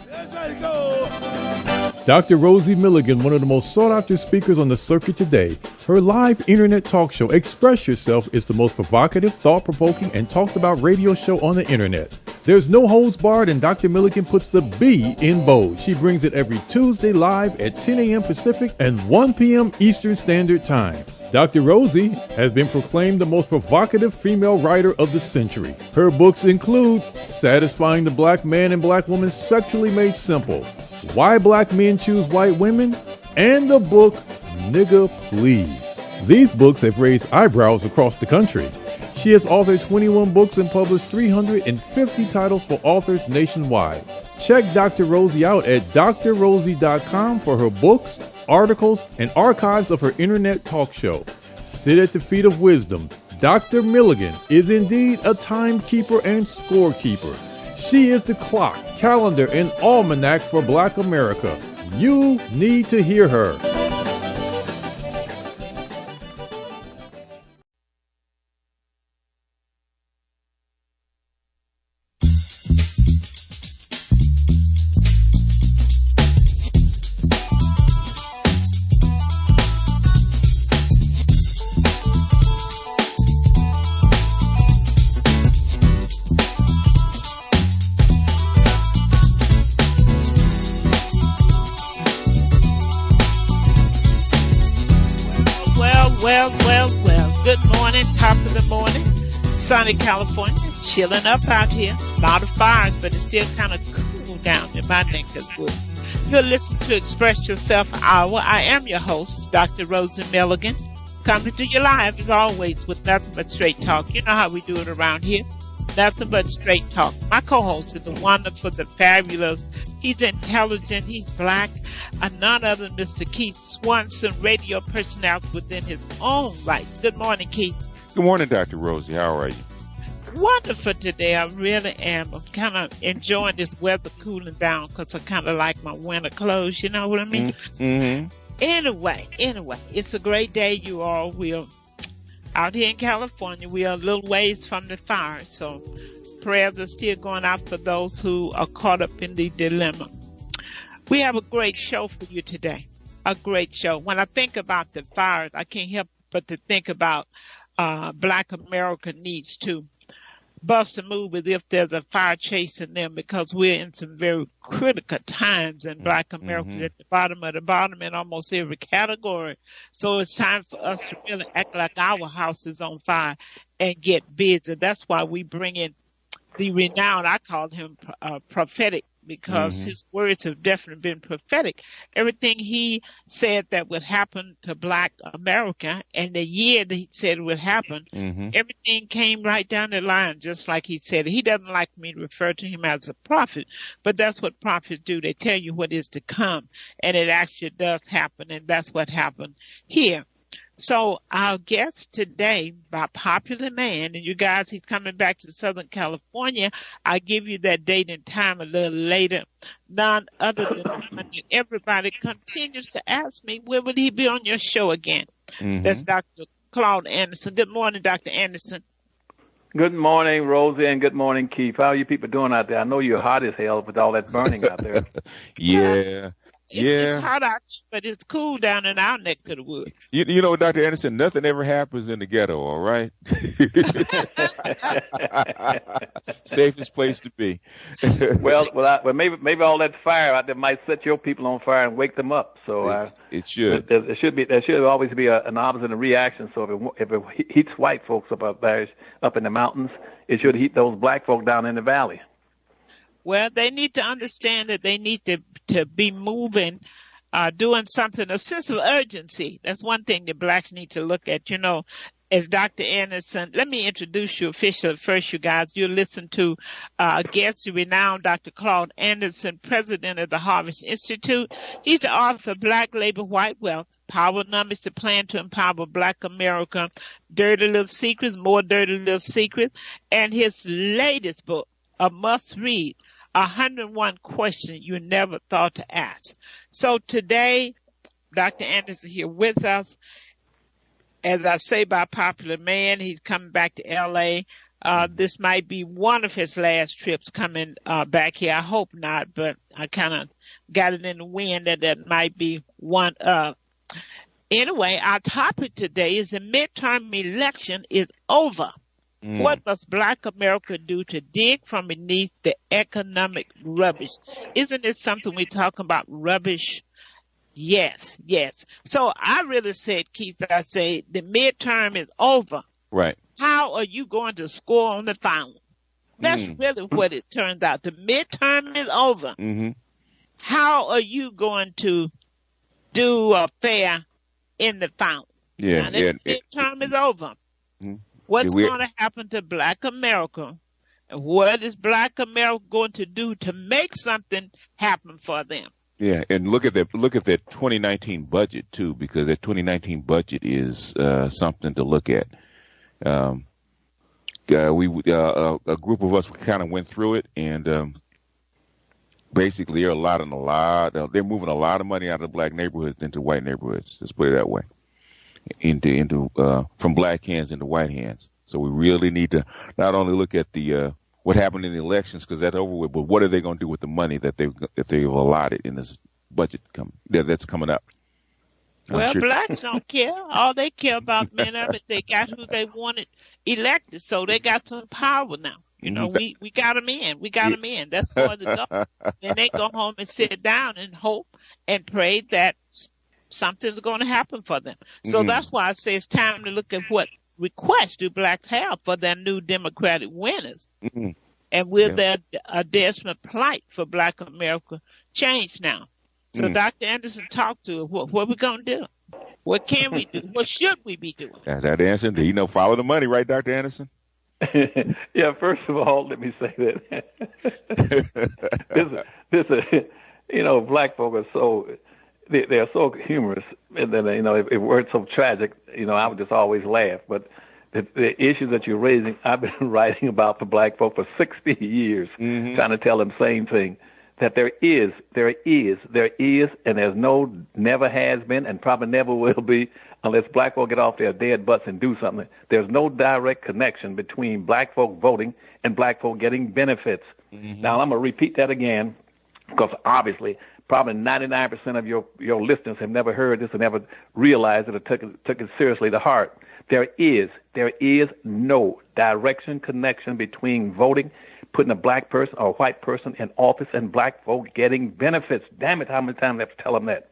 Let's let it go. Dr. Rosie Milligan, one of the most sought-after speakers on the circuit today. Her live internet talk show, Express Yourself, is the most provocative, thought-provoking, and talked-about radio show on the internet. There's no holds barred, and Dr. Milligan puts the B in bold. She brings it every Tuesday live at 10 a.m. Pacific and 1 p.m. Eastern Standard Time. Dr. Rosie has been proclaimed the most provocative female writer of the century. Her books include Satisfying the Black Man and Black Woman Sexually Made Simple, Why Black Men Choose White Women, and the book Nigga Please. These books have raised eyebrows across the country. She has authored 21 books and published 350 titles for authors nationwide. Check Dr. Rosie out at drrosie.com for her books, articles, and archives of her internet talk show. Sit at the feet of wisdom. Dr. Milligan is indeed a timekeeper and scorekeeper. She is the clock, calendar, and almanac for Black America. You need to hear her. Sunny California, chilling up out here. A lot of fires, but it's still kind of cool down in my neck of the woods. You're listening to Express Yourself Hour. I am your host, Dr. Rosie Milligan, coming to you live as always with nothing but straight talk. You know how we do it around here. Nothing but straight talk. My co-host is the wonderful, the fabulous. He's intelligent. He's black. And none other than Mr. Keith Swanson, radio personality within his own right. Good morning, Keith. Good morning, Dr. Rosie. How are you? Wonderful today. I really am. I'm kind of enjoying this weather cooling down because I kind of like my winter clothes. You know what I mean? Mm-hmm. Anyway, it's a great day, you all. We're out here in California. We are a little ways from the fire, so prayers are still going out for those who are caught up in the dilemma. We have a great show for you today. A great show. When I think about the fires, I can't help but to think about Black America needs to bust a move as if there's a fire chasing them, because we're in some very critical times, and Black America is at the bottom of the bottom in almost every category. So it's time for us to really act like our house is on fire and get busy. That's why we bring in the renowned, I call him prophetic, because his words have definitely been prophetic. Everything he said that would happen to Black America, and the year that he said it would happen, everything came right down the line, just like he said. He doesn't like me to refer to him as a prophet, but that's what prophets do. They tell you what is to come, and it actually does happen, and that's what happened here. So our guest today, by popular man, and you guys, he's coming back to Southern California. I'll give you that date and time a little later. None other than everybody continues to ask me, when will he be on your show again? That's Dr. Claude Anderson. Good morning, Dr. Anderson. Good morning, Rosie, and good morning, Keith. How are you people doing out there? I know you're hot as hell with all that burning out there. Yeah. It's hot out, but it's cool down in our neck of the woods. You know, Dr. Anderson, nothing ever happens in the ghetto, all right? Safest place to be. well, maybe all that fire out there might set your people on fire and wake them up. So it should. There should always be an opposite and a reaction. So if it heats white folks up there, up in the mountains, it should heat those black folk down in the valley. Well, they need to understand that they need to be moving, doing something, a sense of urgency. That's one thing that blacks need to look at. You know, as Dr. Anderson, let me introduce you officially first, you guys. You'll listen to guest, the renowned Dr. Claude Anderson, president of the Harvest Institute. He's the author of Black Labor, White Wealth, Power Numbers, the Plan to Empower Black America, Dirty Little Secrets, More Dirty Little Secrets, and his latest book, a must-read, 101 Questions You Never Thought to Ask. So today, Dr. Anderson here with us. As I say, by popular man, he's coming back to L.A. This might be one of his last trips coming back here. I hope not, but I kind of got it in the wind that might be one. Anyway, our topic today is the midterm election is over. What must Black America do to dig from beneath the economic rubbish? Isn't it something we talk about, rubbish? Yes, yes. So I really said, Keith, I say the midterm is over. Right. How are you going to score on the final? That's really what it turns out. The midterm is over. How are you going to do fair in the final? Yeah, now, the midterm is over. What's going to happen to Black America? And what is Black America going to do to make something happen for them? Yeah, and look at that 2019 budget too, because that 2019 budget is something to look at. A group of us kind of went through it, and basically they're they're moving a lot of money out of Black neighborhoods into white neighborhoods. Let's put it that way. Into from Black hands into white hands. So we really need to not only look at the what happened in the elections, because that's over with, but what are they going to do with the money that they've allotted in this budget that's coming up? Well, Blacks don't care. All they care about, men of it, they got who they wanted elected, so they got some power now. You know, we got them in. We got them in. That's for the go. Then they go home and sit down and hope and pray that something's going to happen for them. So that's why I say it's time to look at what requests do Blacks have for their new Democratic winners. And will their desperate plight for Black America change now? So Dr. Anderson, talk to us. What we going to do? What can we do? What should we be doing? That answer, follow the money, right, Dr. Anderson? Yeah, first of all, let me say that Black folk are they're so humorous, and then if it weren't so tragic, I would just always laugh. But the issues that you're raising, I've been writing about for Black folk for 60 years, trying to tell them the same thing, that there is, and there's never has been, and probably never will be, unless Black folk get off their dead butts and do something. There's no direct connection between Black folk voting and Black folk getting benefits. Now, I'm going to repeat that again, because obviously probably 99% of your listeners have never heard this and never realized it or took it seriously to heart. There is no direct connection between voting, putting a Black person or a white person in office, and Black folk getting benefits. Damn it, how many times I have to tell them that?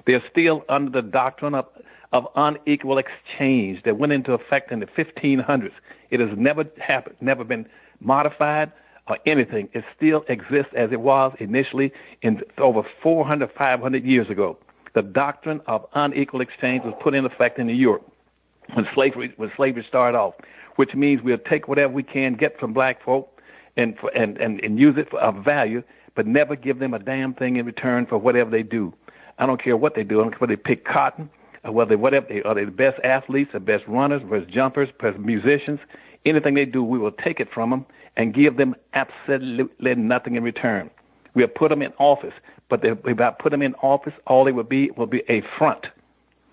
They're still under the doctrine of unequal exchange that went into effect in the 1500s. It has never happened, never been modified or anything. It still exists as it was initially in over 400, 500 years ago. The doctrine of unequal exchange was put in effect in New York when slavery started off, which means we'll take whatever we can get from Black folk and use it for of value, but never give them a damn thing in return for whatever they do. I don't care what they do. I don't care whether they pick cotton, or whether are they the best athletes, the best runners, best jumpers, best musicians. Anything they do, we will take it from them and give them absolutely nothing in return. We'll put them in office, but if we put them in office, all they will be a front.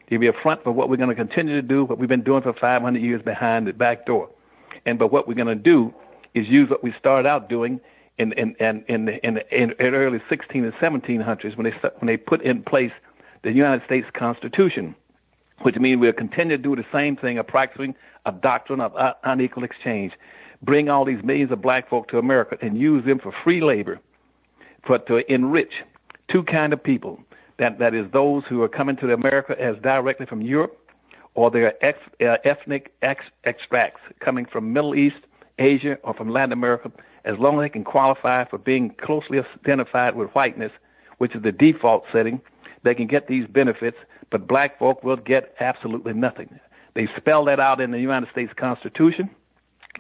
It'll be a front for what we're going to continue to do, what we've been doing for 500 years behind the back door. But what we're going to do is use what we started out doing in the early 16 and 1700s when they put in place the United States Constitution, which means we'll continue to do the same thing of practicing a doctrine of unequal exchange. Bring all these millions of Black folk to America and use them for free labor, to enrich two kind of people. That is those who are coming to America as directly from Europe, or they are ethnic extracts coming from Middle East, Asia, or from Latin America, as long as they can qualify for being closely identified with whiteness, which is the default setting, they can get these benefits, but Black folk will get absolutely nothing. They spell that out in the United States Constitution.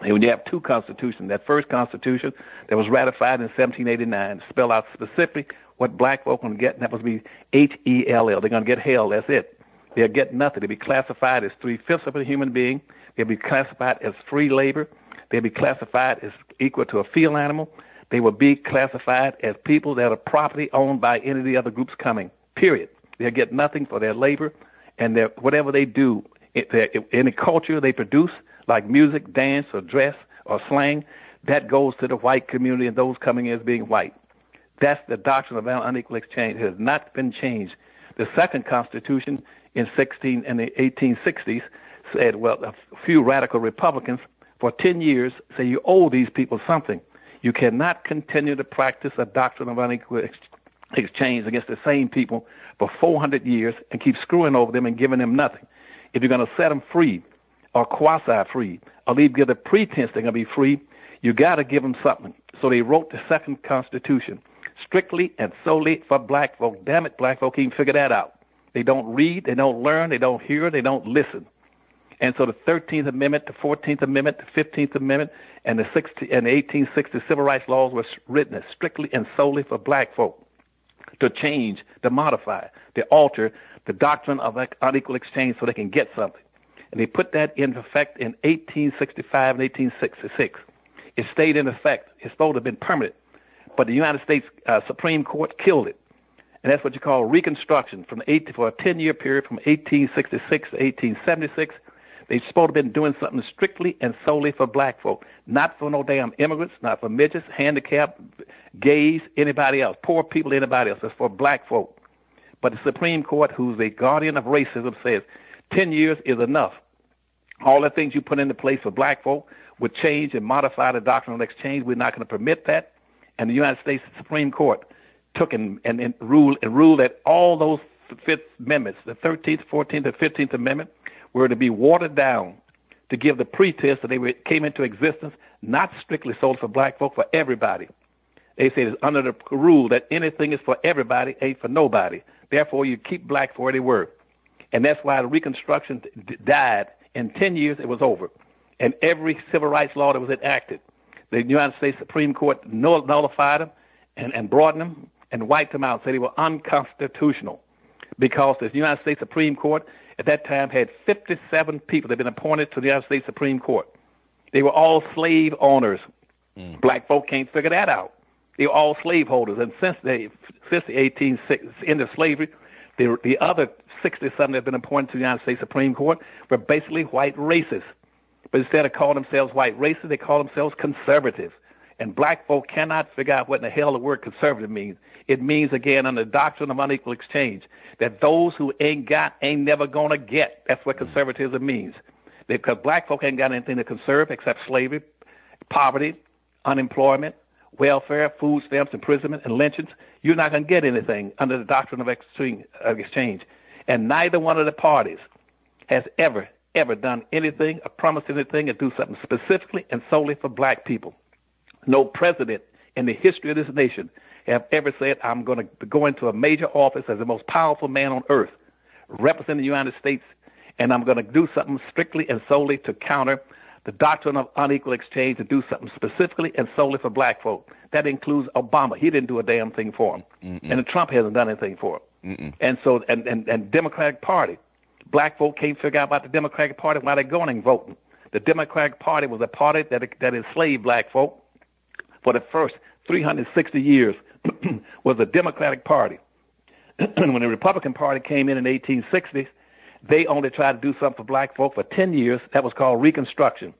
And when you have two constitutions, that first constitution that was ratified in 1789 spelled out specifically what Black folk are going to get, and that was be H-E-L-L. They're going to get hell, that's it. They'll get nothing. They'll be classified as 3/5 of a human being. They'll be classified as free labor. They'll be classified as equal to a field animal. They will be classified as people that are property owned by any of the other groups coming, period. They'll get nothing for their labor, and whatever they do, any culture they produce, like music, dance, or dress, or slang, that goes to the white community and those coming in as being white. That's the doctrine of unequal exchange. It has not been changed. The second Constitution in the 1860s said, well, a few radical Republicans for 10 years say you owe these people something. You cannot continue to practice a doctrine of unequal exchange against the same people for 400 years and keep screwing over them and giving them nothing. If you're going to set them free or quasi-free or give the pretense they're going to be free, you got to give them something. So they wrote the second Constitution strictly and solely for black folk. Damn it, black folk can't figure that out. They don't read, they don't learn, they don't hear, they don't listen. And so the 13th Amendment, the 14th Amendment, the 15th Amendment, and the 1860 Civil Rights Laws were written strictly and solely for black folk to change, to modify, to alter the doctrine of unequal exchange so they can get something. And they put that into effect in 1865 and 1866. It stayed in effect. It's supposed to have been permanent. But the United States Supreme Court killed it. And that's what you call Reconstruction for a 10-year period from 1866 to 1876. They're supposed to have been doing something strictly and solely for black folk, not for no damn immigrants, not for midgets, handicapped, gays, anybody else, poor people, anybody else. It's for black folk. But the Supreme Court, who's the guardian of racism, says 10 years is enough. All the things you put into place for black folk would change and modify the doctrine of exchange. We're not going to permit that. And the United States Supreme Court took and ruled that all those Fifth Amendments, the 13th, 14th, and 15th Amendment, were to be watered down to give the pretense that they came into existence, not strictly sold for black folk, for everybody. They say it's under the rule that anything is for everybody, ain't for nobody. Therefore, you keep black for what they were. And that's why the Reconstruction died. In 10 years, it was over. And every civil rights law that was enacted, the United States Supreme Court nullified them and broadened them and wiped them out, said they were unconstitutional because the United States Supreme Court at that time had 57 people that had been appointed to the United States Supreme Court. They were all slave owners. Black folk can't figure that out. They were all slaveholders. And since the 1860s, end of slavery, the other 60-something that have been appointed to the United States Supreme Court were basically white racists. But instead of calling themselves white racists, they call themselves conservatives. And black folk cannot figure out what in the hell the word conservative means. It means, again, under the doctrine of unequal exchange, that those who ain't never going to get. That's what conservatism means. Because black folk ain't got anything to conserve except slavery, poverty, unemployment, welfare, food stamps, imprisonment, and lynchings. You're not going to get anything under the doctrine of exchange. And neither one of the parties has ever done anything or promised anything or do something specifically and solely for black people. No president in the history of this nation have ever said, I'm going to go into a major office as the most powerful man on earth, representing the United States, and I'm going to do something strictly and solely to counter the doctrine of unequal exchange, to do something specifically and solely for black folk. That includes Obama. He didn't do a damn thing for him. And Trump hasn't done anything for him. And so, and Democratic Party, black folk can't figure out about the Democratic Party why they're going and voting. The Democratic Party was a party that enslaved black folk for the first 360 years. Was the Democratic Party. When the Republican Party came in the 1860s, they only tried to do something for black folk for 10 years. That was called Reconstruction.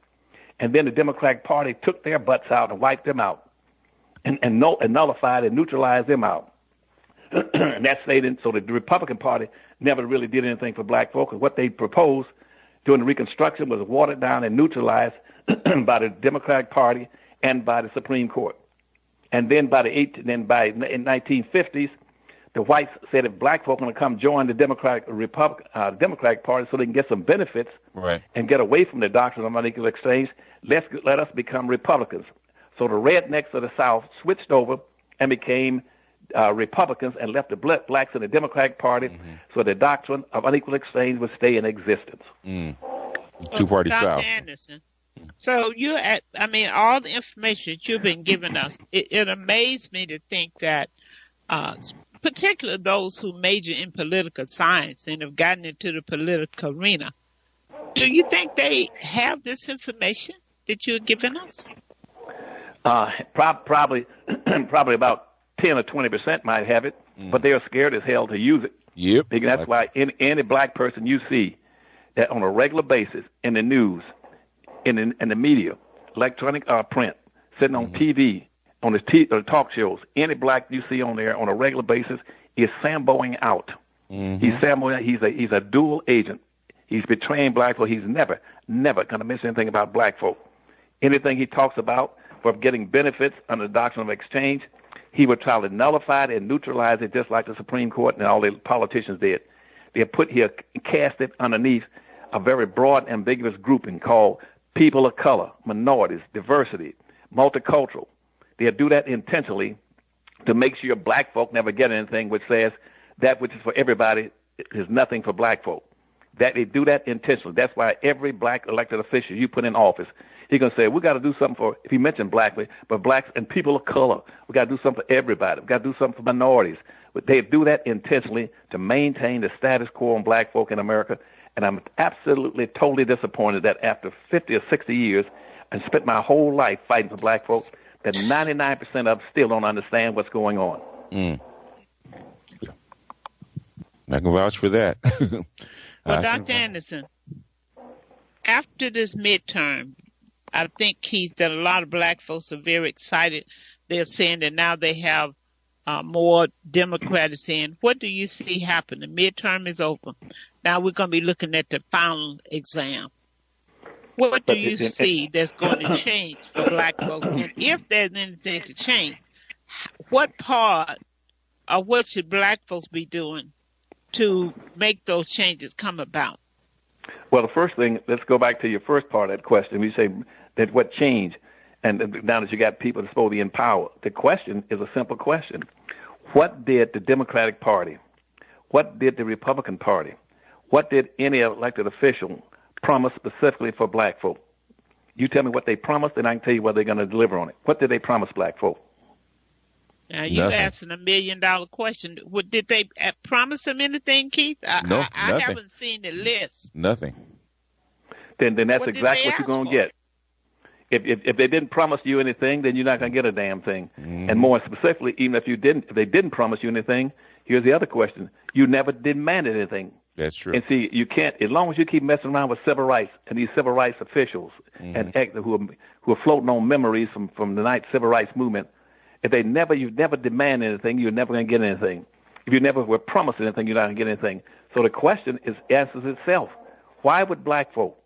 And then the Democratic Party took their butts out and wiped them out and nullified and neutralized them out. And that stayed in. So the Republican Party never really did anything for black folk. And what they proposed during the Reconstruction was watered down and neutralized by the Democratic Party and by the Supreme Court. And then by the 1950s, the whites said if black folk are going to come join the Democratic Party so they can get some benefits and get away from the doctrine of unequal exchange, let us become Republicans. So the rednecks of the South switched over and became Republicans and left the blacks in the Democratic Party so the doctrine of unequal exchange would stay in existence. Two-party South. Anderson. So all the information that you've been giving us, it amazed me to think that particularly those who major in political science and have gotten into the political arena, do you think they have this information that you're giving us? Probably about 10 or 20% might have it, but they are scared as hell to use it. Yep. Because that's why any black person you see that on a regular basis in the news, in the media, electronic or print, sitting on TV, on his talk shows, any black you see on there on a regular basis is Samboing out. He's Samboing. He's a dual agent. He's betraying black folk. He's never going to mention anything about black folk. Anything he talks about for getting benefits under the doctrine of exchange, he would try to nullify it and neutralize it, just like the Supreme Court and all the politicians did. He'll cast it underneath a very broad, ambiguous grouping called people of color, minorities, diversity, multicultural. They'll do that intentionally to make sure black folk never get anything which says that which is for everybody is nothing for black folk. That they do that intentionally. That's why every black elected official you put in office, he's going to say, we got to do something for, if he mentioned black, but blacks and people of color, we got to do something for everybody. We got to do something for minorities. But they do that intentionally to maintain the status quo on black folk in America. And I'm absolutely, totally disappointed that after 50 or 60 years, I spent my whole life fighting for black folk, that 99% of them still don't understand what's going on. I can vouch for that. Well, Dr. Anderson, after this midterm, I think, Keith, that a lot of black folks are very excited. They're saying that now they have more Democrats in. What do you see happen? The midterm is over. Now we're going to be looking at the final exam. What do you see that's going to change for black folks? And if there's anything to change, what part or what should black folks be doing to make those changes come about? Well, the first thing, let's go back to your first part of that question. You say that what changed, and now that you got people that's supposed to be in power, the question is a simple question. What did the Democratic Party, what did the Republican Party, what did any elected official promise specifically for black folk? You tell me what they promised, and I can tell you whether they're going to deliver on it. What did they promise black folk? Now, you're asking $1 million question. Did they promise them anything, Keith? No, I haven't seen the list. Nothing. Then that's exactly what you're going to get. If they didn't promise you anything, then you're not going to get a damn thing. And more specifically, even if they didn't promise you anything, here's the other question: you never demanded anything. That's true. And see, you can't, as long as you keep messing around with civil rights and these civil rights officials and who are floating on memories from the night civil rights movement. If you've never demanded anything, you're never going to get anything. If you never were promised anything, you're not going to get anything. So the question answers itself. Why would black folk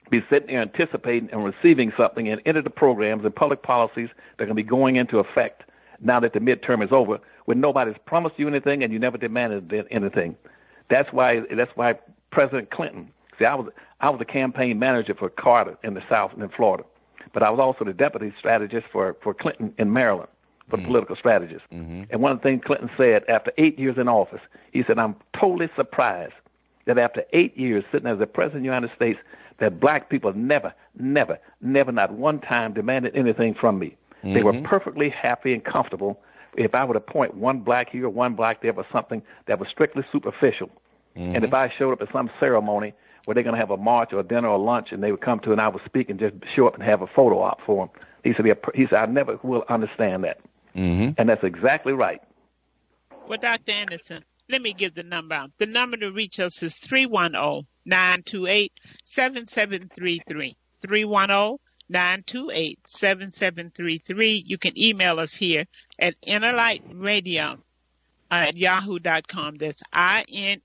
be sitting there anticipating and receiving something and enter the programs and public policies that are going to be going into effect now that the midterm is over when nobody's promised you anything and you never demanded anything? That's why President Clinton, see, I was a campaign manager for Carter in the South and in Florida, but I was also the deputy strategist for Clinton in Maryland, for the political strategist. And one of the things Clinton said after 8 years in office, he said, I'm totally surprised that after 8 years sitting as the president of the United States, that black people never, not one time demanded anything from me. They were perfectly happy and comfortable if I would appoint one black here, one black there for something that was strictly superficial. And if I showed up at some ceremony where they're going to have a march or a dinner or lunch and they would come to and I would speak and just show up and have a photo op for them, he said, I never will understand that. And that's exactly right. Well, Dr. Anderson, let me give the number out. The number to reach us is 310-928-7733. 310-928-7733. You can email us here at innerlightradio at yahoo.com. That's INNER,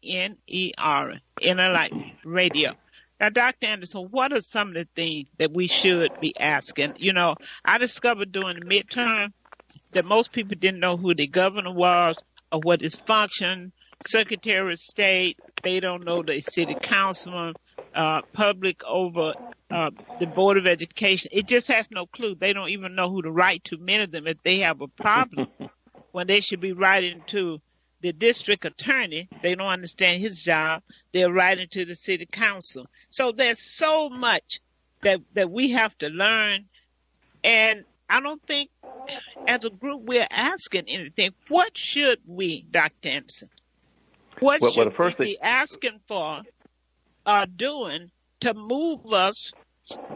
Innerlight Radio. Now, Dr. Anderson, what are some of the things that we should be asking? You know, I discovered during the midterm that most people didn't know who the governor was or what his function, Secretary of State. They don't know the city councilman, public over the Board of Education. It just has no clue. They don't even know who to write to. Many of them, if they have a problem, when they should be writing to the district attorney, they don't understand his job. They're writing to the city council. So there's so much that we have to learn. And I don't think as a group we're asking anything. What should we, Dr. Anderson, what should we be asking for or doing to move us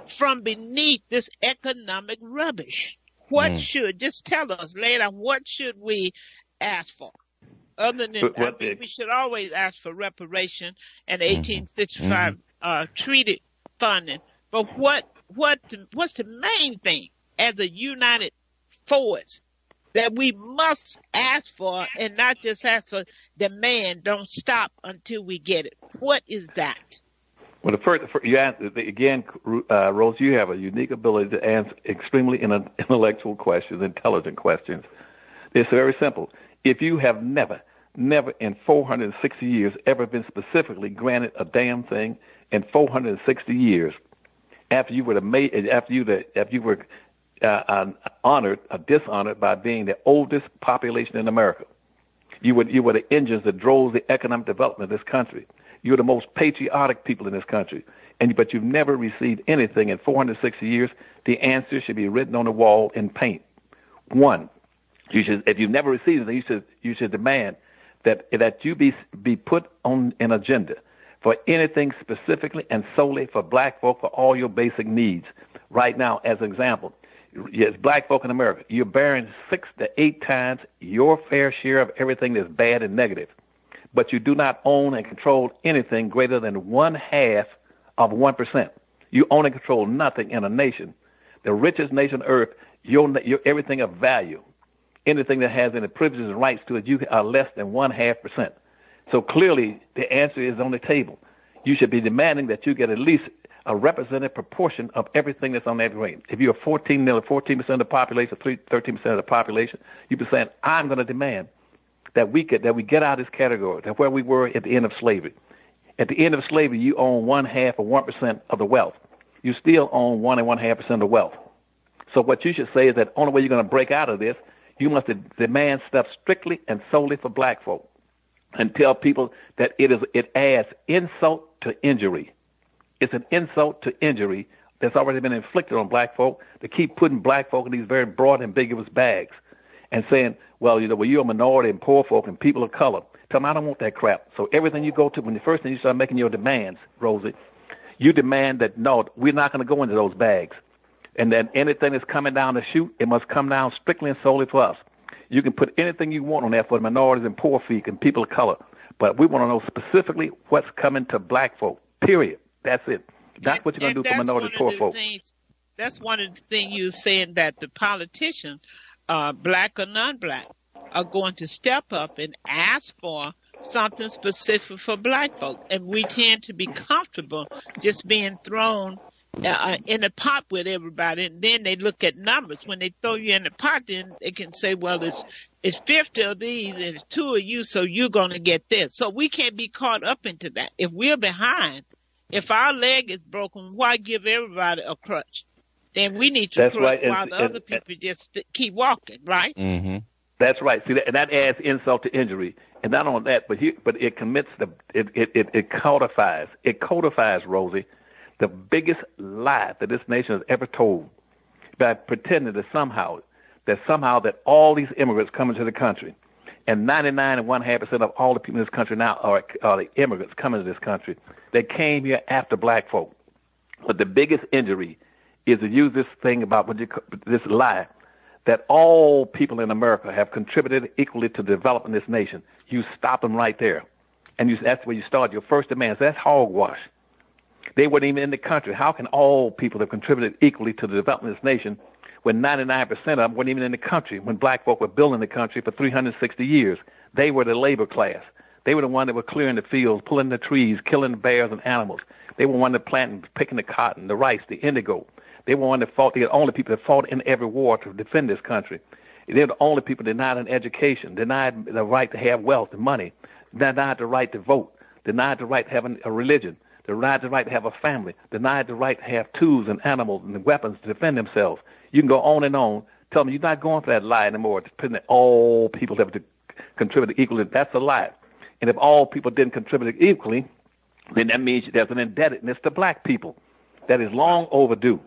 from beneath this economic rubbish? What should, just tell us later, what should we ask for? Other than, we should always ask for reparation and 1865 treaty funding. But what's the main thing as a united force that we must ask for, and not just ask for, demand, don't stop until we get it? What is that? Well, you ask, again, Rose, you have a unique ability to answer extremely intellectual questions, intelligent questions. It's very simple. If you have never in 460 years ever been specifically granted a damn thing in 460 years, after you were honored or dishonored by being the oldest population in America, you were the engines that drove the economic development of this country. You're the most patriotic people in this country, but you've never received anything in 460 years. The answer should be written on the wall in paint. One, if you've never received it, you should demand that you be put on an agenda for anything specifically and solely for black folk for all your basic needs. Right now, as an example, yes, black folk in America, you're bearing 6 to 8 times your fair share of everything that's bad and negative. But you do not own and control anything greater than 1/2 of 1%. You own and control nothing in a nation. The richest nation on earth, you're everything of value. Anything that has any privileges and rights to it, you are less than 1/2%. So clearly, the answer is on the table. You should be demanding that you get at least a representative proportion of everything that's on that rate. If you're 14% of the population, 13% of the population, you'd be saying, I'm going to demand that we get out of this category, that where we were at the end of slavery. At the end of slavery, you own 1/2 of 1% of the wealth. You still own 1 1/2% of the wealth. So what you should say is that the only way you're going to break out of this, you must demand stuff strictly and solely for black folk, and tell people that it adds insult to injury. It's an insult to injury that's already been inflicted on black folk to keep putting black folk in these very broad, ambiguous bags and saying, well, you're a minority and poor folk and people of color. Tell them I don't want that crap. So everything you go to, when the first thing you start making your demands, Rosie, you demand that, no, we're not going to go into those bags. And then anything that's coming down the chute, it must come down strictly and solely for us. You can put anything you want on there for the minorities and poor folk and people of color, but we want to know specifically what's coming to black folk, period. That's it. That's what you're going to do for minorities and poor folk. That's one of the things you were saying, that the politicians, black or non-black, are going to step up and ask for something specific for black folk. And we tend to be comfortable just being thrown in the pot with everybody, and then they look at numbers. When they throw you in the pot, then they can say, well, it's 50 of these and it's 2 of you, so you're going to get this. So we can't be caught up into that. If we're behind, if our leg is broken, why give everybody a crutch? Then we need to crutch while the other people just keep walking, right? Mm-hmm. That's right. See, that adds insult to injury. And not only that, but it commits it codifies, Rosie, the biggest lie that this nation has ever told, by pretending that somehow that all these immigrants come into the country, and 99 and 1/2% of all the people in this country now are the immigrants coming to this country. They came here after black folk. But the biggest injury is to use this thing about this lie that all people in America have contributed equally to developing this nation. You stop them right there, and that's where you start your first demands. That's hogwash. They weren't even in the country. How can all people have contributed equally to the development of this nation when 99% of them weren't even in the country when black folk were building the country for 360 years? They were the labor class. They were the one that were clearing the fields, pulling the trees, killing the bears and animals. They were one that planted, picking the cotton, the rice, the indigo. They were one that fought. They were the only people that fought in every war to defend this country. They were the only people denied an education, denied the right to have wealth and money, denied the right to vote, denied the right to have a religion, denied the right to have a family, denied the right to have tools and animals and weapons to defend themselves. You can go on and on. Tell them you're not going for that lie anymore. It's putting that all people have to contribute equally. That's a lie. And if all people didn't contribute equally, then that means there's an indebtedness to black people that is long overdue.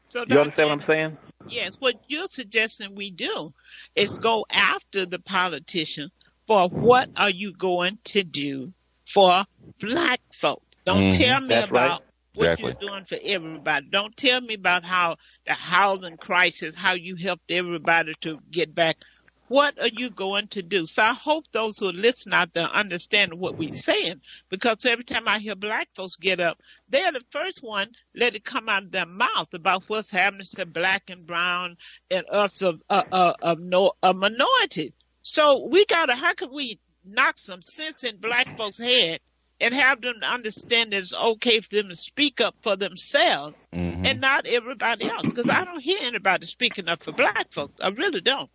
So, you understand what I'm saying? Yes. What you're suggesting we do is go after the politician for what are you going to do for black folks. Don't tell me about what you're doing for everybody. Don't tell me about how the housing crisis, how you helped everybody to get back. What are you going to do? So I hope those who are listening out there understand what we're saying, because every time I hear black folks get up, they're the first one let it come out of their mouth about what's happening to black and brown and us of a minority. So how can we knock some sense in black folks' head and have them to understand that it's okay for them to speak up for themselves and not everybody else? Because I don't hear anybody speaking up for black folks. I really don't.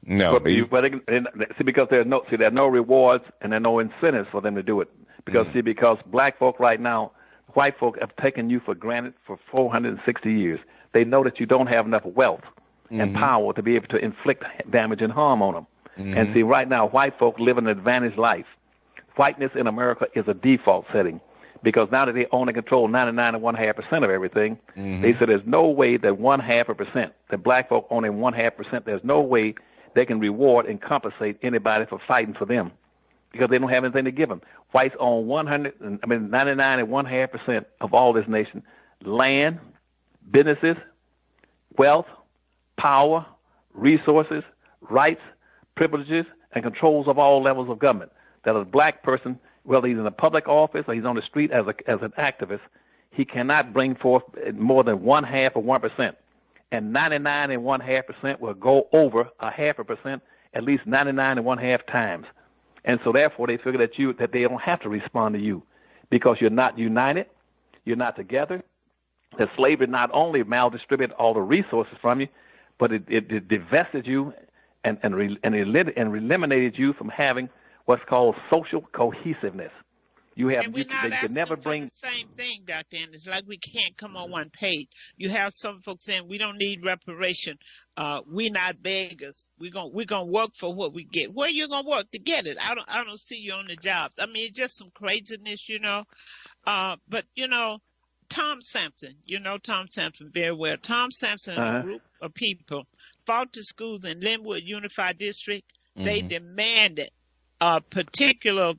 No, because there are no rewards and there are no incentives for them to do it. Because black folk right now, white folk have taken you for granted for 460 years. They know that you don't have enough wealth and power to be able to inflict damage and harm on them. And see, right now, white folk live an advantaged life. Whiteness in America is a default setting, because now that they own and control 99.5% of everything, they said there's no way that 0.5%, that black folk owning 0.5%, there's no way they can reward and compensate anybody for fighting for them, because they don't have anything to give them. Whites own 99.5% of all this nation: land, businesses, wealth, power, resources, rights, privileges, and controls of all levels of government. That a black person, whether he's in a public office or he's on the street as an activist, he cannot bring forth more than 0.5 of 1%. And 99.5% will go over 0.5%, at least 99.5 times. And so therefore they figure that they don't have to respond to you, because you're not united, you're not together. That slavery not only maldistributed all the resources from you, but it divested you and eliminated you from having what's called social cohesiveness. You have, and we're not asking never for bring the same thing, Dr. Anderson. Like, we can't come on one page. You have some folks saying we don't need reparation. We're not beggars. We're gonna work for what we get. Where you gonna work to get it? I don't see you on the jobs. I mean, it's just some craziness, But Tom Sampson, Tom Sampson very well. Tom Sampson and a group of people fought the schools in Linwood Unified District. They demanded particular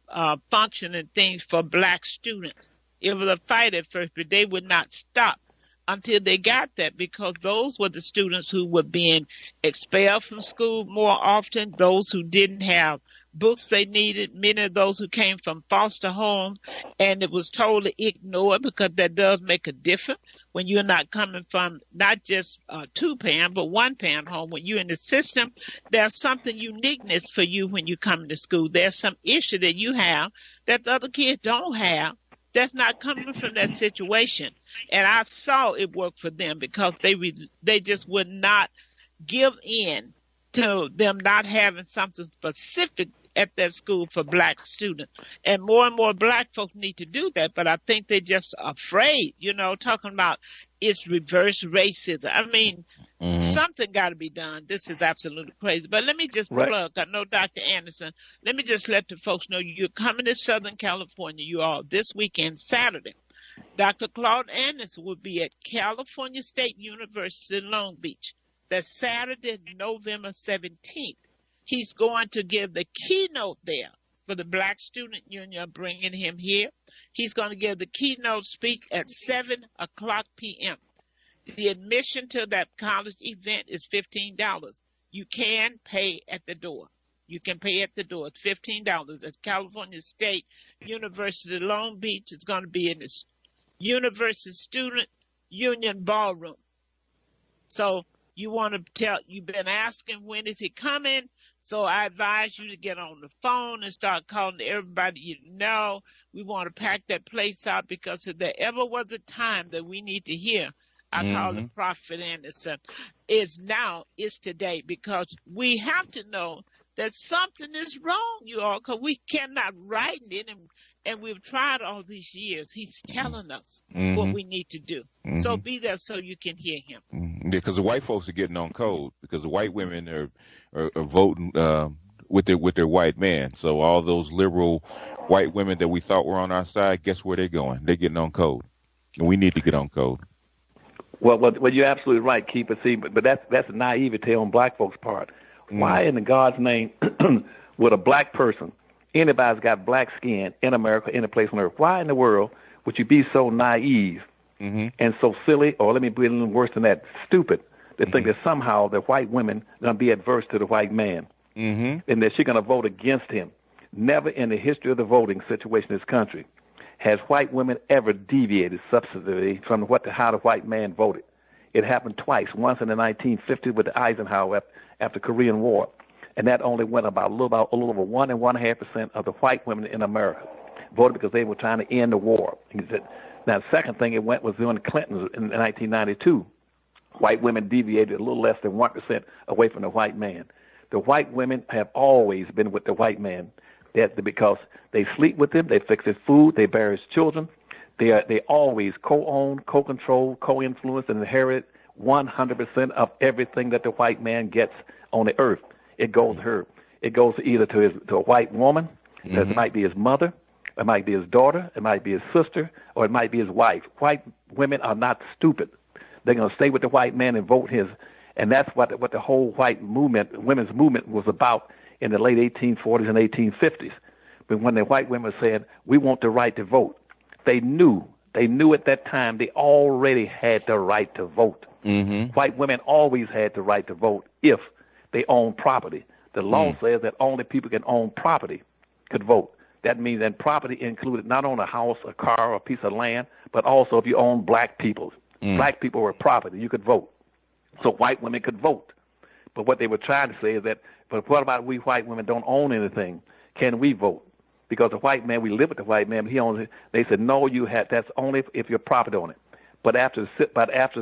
function and things for black students. It was a fight at first, but they would not stop until they got that, because those were the students who were being expelled from school more often, those who didn't have books they needed, many of those who came from foster homes, and it was totally ignored, because that does make a difference when you're not coming from not just two-parent, but one-parent home. When you're in the system, there's something uniqueness for you when you come to school. There's some issue that you have that the other kids don't have, that's not coming from that situation. And I saw it work for them, because they just would not give in to them not having something specific at that school for black students. And more black folks need to do that, but I think they're just afraid, talking about it's reverse racism. I mean, something got to be done. This is absolutely crazy. But let me just plug. I know Dr. Anderson. Let me just let the folks know you're coming to Southern California, you all, this weekend, Saturday. Dr. Claude Anderson will be at California State University in Long Beach. That's Saturday, November 17th. He's going to give the keynote there for the Black Student Union, bringing him here. He's going to give the keynote speech at 7 o'clock p.m. The admission to that college event is $15. You can pay at the door. You can pay at the door. It's $15. At California State University, Long Beach. It's going to be in the University Student Union Ballroom. So you want to you've been asking, when is he coming? So I advise you to get on the phone and start calling everybody you know. We want to pack that place out, because if there ever was a time that we need to hear, I call the Prophet Anderson, it's today, because we have to know that something is wrong, you all, because we cannot write it, and we've tried all these years. He's telling us what we need to do. So be there so you can hear him. Because the white folks are getting on code, because the white women are voting with their white man. So all those liberal white women that we thought were on our side, guess where they're going? They're getting on code. And we need to get on code. Well, you're absolutely right, Keith. But that's a naivete on black folks' part. Why in God's name would a black person, anybody's got black skin in America, any place on earth, why in the world would you be so naive and so silly, or let me be a little worse than that, stupid, to think that somehow the white women are going to be adverse to the white man? and that she's going to vote against him. Never in the history of the voting situation in this country has white women ever deviated substantively from how the white man voted. It happened twice, once in the 1950s with the Eisenhower after the Korean War, and that only went about a little over 1 and 1.5% of the white women in America voted because they were trying to end the war. Now, the second thing it went was during the Clintons in 1992. White women deviated a little less than 1% away from the white man. The white women have always been with the white man. Because they sleep with him, they fix his food, they bear his children. They always co-own, co-control, co-influence, and inherit 100% of everything that the white man gets on the earth. It goes to her. It goes either to a white woman, that might be his mother, it might be his daughter, it might be his sister, or it might be his wife. White women are not stupid. They're going to stay with the white man and vote his. And that's what the whole white movement, women's movement, was about in the late 1840s and 1850s. But when the white women said, we want the right to vote, they knew at that time they already had the right to vote. White women always had the right to vote if they own property. The law says that only people can own property could vote. That means that property included not only a house, a car, or a piece of land, but also if you own black people. Black people were property. You could vote. So white women could vote. But what they were trying to say is that, but what about we white women don't own anything? Can we vote? Because the white man, we live with the white man, but he owns it. They said, no, you have. That's only if you're property on it. But after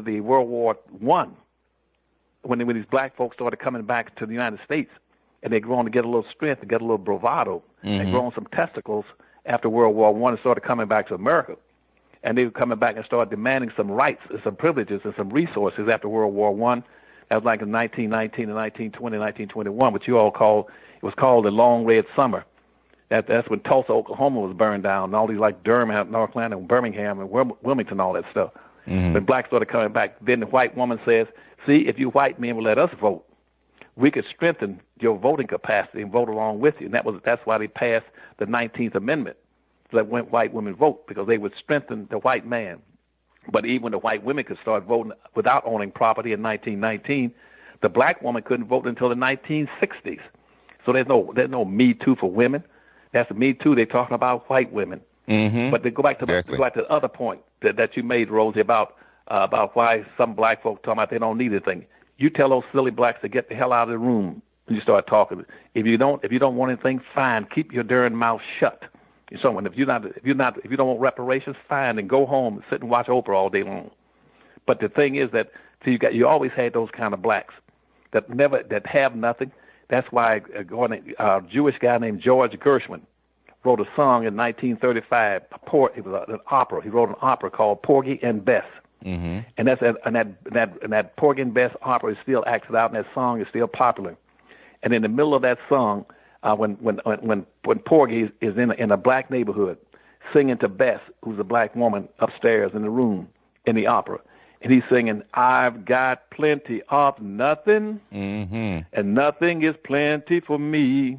the World War I, when these black folks started coming back to the United States, and they grown to get a little strength, to get a little bravado, and grown some testicles after World War I, and started coming back to America. And they were coming back and started demanding some rights and some privileges and some resources after World War I. That was like in 1919 and 1920, 1921, which you all it was called the Long Red Summer. That's when Tulsa, Oklahoma was burned down, and all these like Durham, North Carolina, and Birmingham, and Wilmington, all that stuff. When blacks started coming back, then the white woman says, see, if you white men will let us vote, we could strengthen your voting capacity and vote along with you. And that's why they passed the 19th Amendment, so that when white women vote, because they would strengthen the white man. But even when the white women could start voting without owning property in 1919, the black woman couldn't vote until the 1960s. So there's no Me Too for women. That's the Me Too. They're talking about white women. But they go back to the other point that you made, Rosie, about why some black folk talking about they don't need anything. You tell those silly blacks to get the hell out of the room when you start talking. If you don't want anything, fine. Keep your darn mouth shut. So if you don't want reparations, fine, and go home and sit and watch Oprah all day long. But the thing is that you always had those kind of blacks that have nothing. That's why a Jewish guy named George Gershwin wrote a song in 1935. It was an opera. He wrote an opera called Porgy and Bess. And that Porgy and Bess opera is still acted out, and that song is still popular. And in the middle of that song, when Porgy is in a black neighborhood singing to Bess, who's a black woman upstairs in the room in the opera, and he's singing, I've got plenty of nothing, and nothing is plenty for me.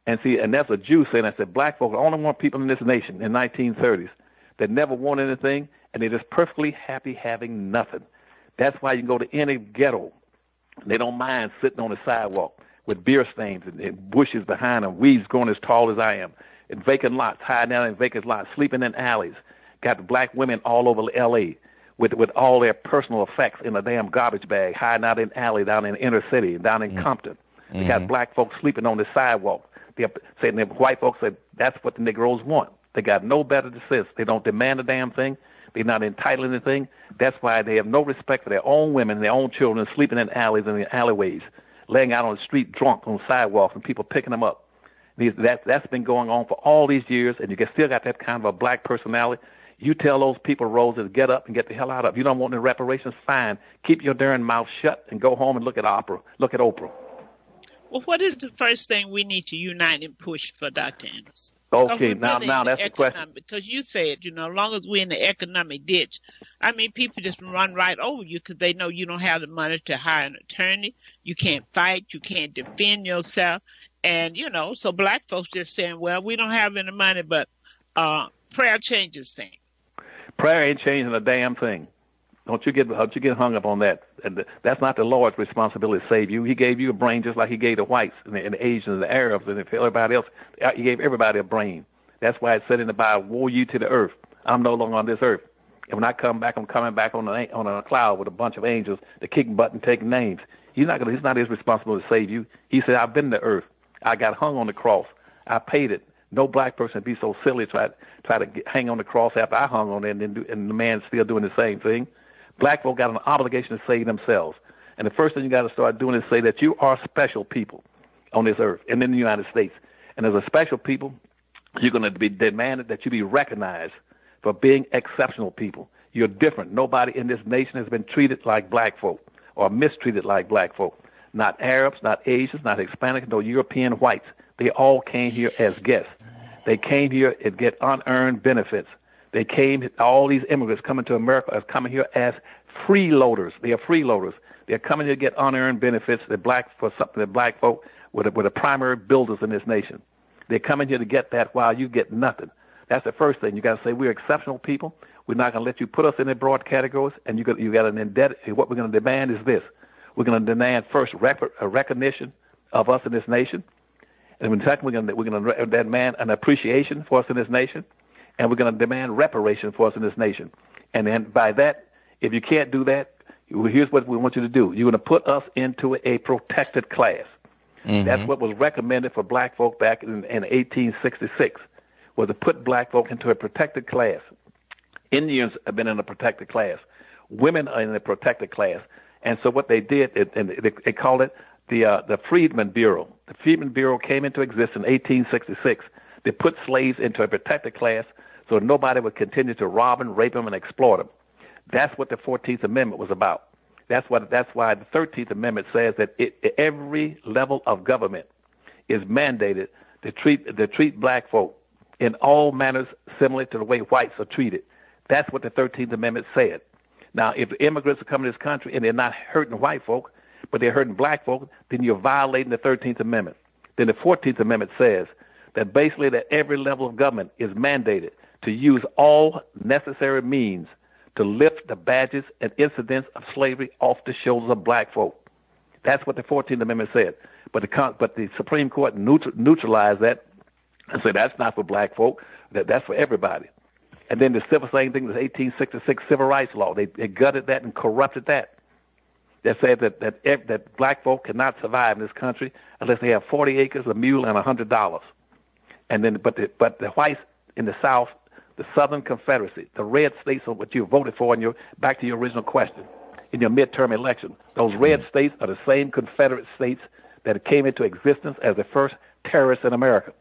And that's a Jew saying that. Said black folk are the only one people in this nation in 1930s that never want anything, and they're just perfectly happy having nothing. That's why you can go to any ghetto. They don't mind sitting on the sidewalk with beer stains and bushes behind them, weeds growing as tall as I am, and vacant lots, hiding down in vacant lots, sleeping in alleys. Got the black women all over L.A. with all their personal effects in a damn garbage bag, hiding out in alley down in the inner city, down in Compton. They got black folks sleeping on the sidewalk. The white folks say that's what the Negroes want. They got no better sense. They don't demand a damn thing. They're not entitled to anything. That's why they have no respect for their own women, their own children, sleeping in alleys and in alleyways, laying out on the street drunk on sidewalks and people picking them up. That's been going on for all these years, and you still got that kind of a black personality. You tell those people, Rose, to get up and get the hell out of. If you don't want any reparations, fine. Keep your darn mouth shut and go home and look at opera. Look at Oprah. Well, what is the first thing we need to unite and push for, Dr. Anderson? Okay, now that's the question. Because you said, as long as we're in the economic ditch, I mean, people just run right over you because they know you don't have the money to hire an attorney. You can't fight. You can't defend yourself. And, so black folks just saying, well, we don't have any money, but prayer changes things. Prayer ain't changing a damn thing. Don't you get hung up on that. And that's not the Lord's responsibility to save you. He gave you a brain just like he gave the whites and the Asians and the Arabs and everybody else. He gave everybody a brain. That's why it said in the Bible, woe ye to the earth. I'm no longer on this earth. And when I come back, I'm coming back on a cloud with a bunch of angels to kick butt and take names. He's not his responsibility to save you. He said, I've been to earth. I got hung on the cross. I paid it. No black person would be so silly to try to hang on the cross after I hung on it, and the man's still doing the same thing. Black folk got an obligation to save themselves. And the first thing you got to start doing is say that you are special people on this earth and in the United States. And as a special people, you're going to be demanded that you be recognized for being exceptional people. You're different. Nobody in this nation has been treated like black folk or mistreated like black folk. Not Arabs, not Asians, not Hispanics, no European whites. They all came here as guests. They came here to get unearned benefits. They came, all these immigrants coming to America are coming here as freeloaders. They are freeloaders. They're coming here to get unearned benefits. They're black for something that black folk were the primary builders in this nation. They're coming here to get that while you get nothing. That's the first thing. You got to say we're exceptional people. We're not going to let you put us in the broad categories. And you got an indebted. What we're going to demand is this: we're going to demand first a recognition of us in this nation, and in second, we're going to demand an appreciation for us in this nation, and we're going to demand reparation for us in this nation. And then by that, if you can't do that, here's what we want you to do: you're going to put us into a protected class. Mm-hmm. That's what was recommended for black folk back in 1866. Was to put black folk into a protected class. Indians have been in a protected class. Women are in a protected class. And so what they did, they called it the Freedmen Bureau. The Freedmen Bureau came into existence in 1866. They put slaves into a protected class so nobody would continue to rob and rape them and exploit them. That's what the 14th Amendment was about. That's why the 13th Amendment says that every level of government is mandated to treat black folk in all manners similar to the way whites are treated. That's what the 13th Amendment said. Now, if the immigrants are coming to this country and they're not hurting white folk, but they're hurting black folk, then you're violating the 13th Amendment. Then the 14th Amendment says that basically that every level of government is mandated to use all necessary means to lift the badges and incidents of slavery off the shoulders of black folk. That's what the 14th Amendment said. But the Supreme Court neutralized that and said that's not for black folk, that's for everybody. And then the same thing, the 1866 Civil Rights Law, they gutted that and corrupted that. They said that black folk cannot survive in this country unless they have 40 acres, a mule, and $100. And then, but the whites in the South, the Southern Confederacy, the red states on what you voted for, back to your original question, in your midterm election, those red states are the same Confederate states that came into existence as the first terrorists in America.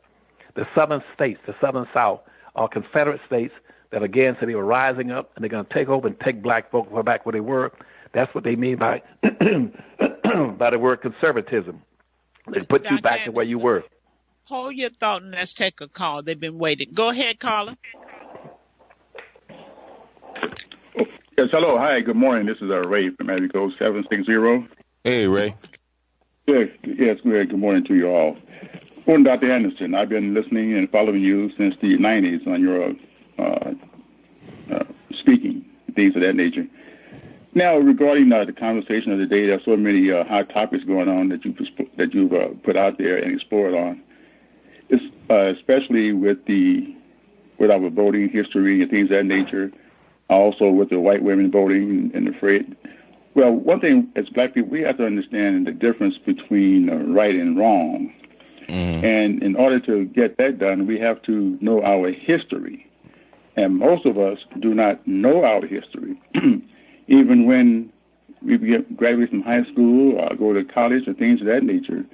The Southern states, the Southern South, are Confederate states that again said they were rising up and they're going to take over and take black folk back where they were. That's what they mean by by the word conservatism. They put you back to where you were. Hold your thought and let's take a call. They've been waiting. Go ahead, caller. Yes, hello. Hi, good morning. This is Ray from area code 760. Hey, Ray. Yes, good morning to you all. Morning, Dr. Anderson. I've been listening and following you since the 90s on your speaking, things of that nature. Now, regarding the conversation of the day, there are so many hot topics going on that you've put out there and explored on. It's, especially with our voting history and things of that nature, also with the white women voting and the afraid. Well, one thing as black people, we have to understand the difference between right and wrong. Mm-hmm. And in order to get that done, we have to know our history. And most of us do not know our history. Even when we graduate from high school or go to college or things of that nature,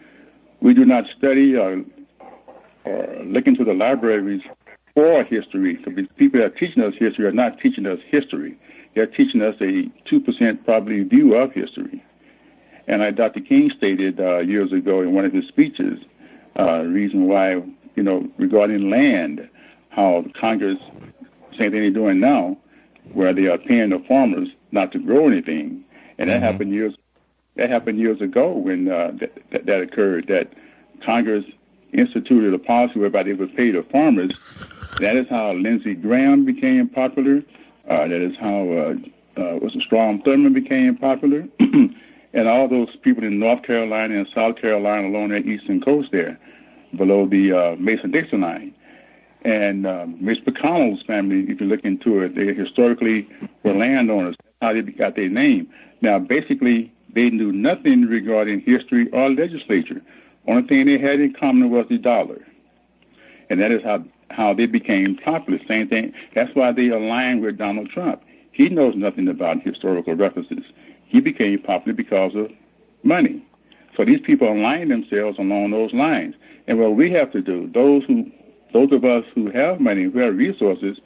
we do not study or look into the libraries for history. Because people that are teaching us history are not teaching us history. They're teaching us a 2% probably view of history. And like Dr. King stated years ago in one of his speeches, reason why, regarding land, how Congress, same thing they're doing now, where they are paying the farmers not to grow anything, and that happened years ago when that occurred. That Congress instituted a policy whereby they would pay the farmers. That is how Lindsey Graham became popular. That is how was it Strom Thurmond became popular, and all those people in North Carolina and South Carolina along that eastern coast there, below the Mason-Dixon line. And Mitch McConnell's family, if you look into it, they historically were landowners. That's how they got their name. Now, basically, they knew nothing regarding history or legislature. Only thing they had in common was the dollar. And that is how they became popular. Same thing. That's why they aligned with Donald Trump. He knows nothing about historical references. He became popular because of money. So these people align themselves along those lines. And what we have to do, those of us who have money, who have resources,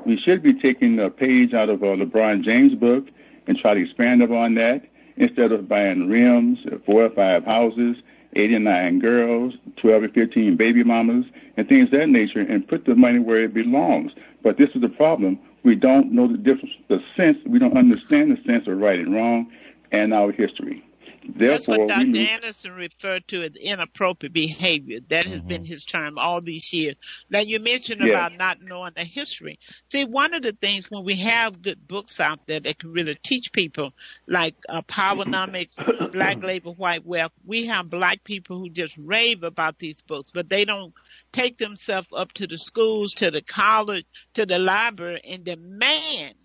we should be taking a page out of LeBron James' book and try to expand upon that instead of buying rims, 4 or 5 houses, 89 girls, 12 or 15 baby mamas, and things of that nature, and put the money where it belongs. But this is the problem. We don't know the difference, the sense. We don't understand the sense of right and wrong and our history. That's what Dr. Anderson referred to as inappropriate behavior. That has been his term all these years. Now, you mentioned about not knowing the history. See, one of the things when we have good books out there that can really teach people, like Powernomics, Black Labor, White Wealth, we have black people who just rave about these books, but they don't take themselves up to the schools, to the college, to the library, and demand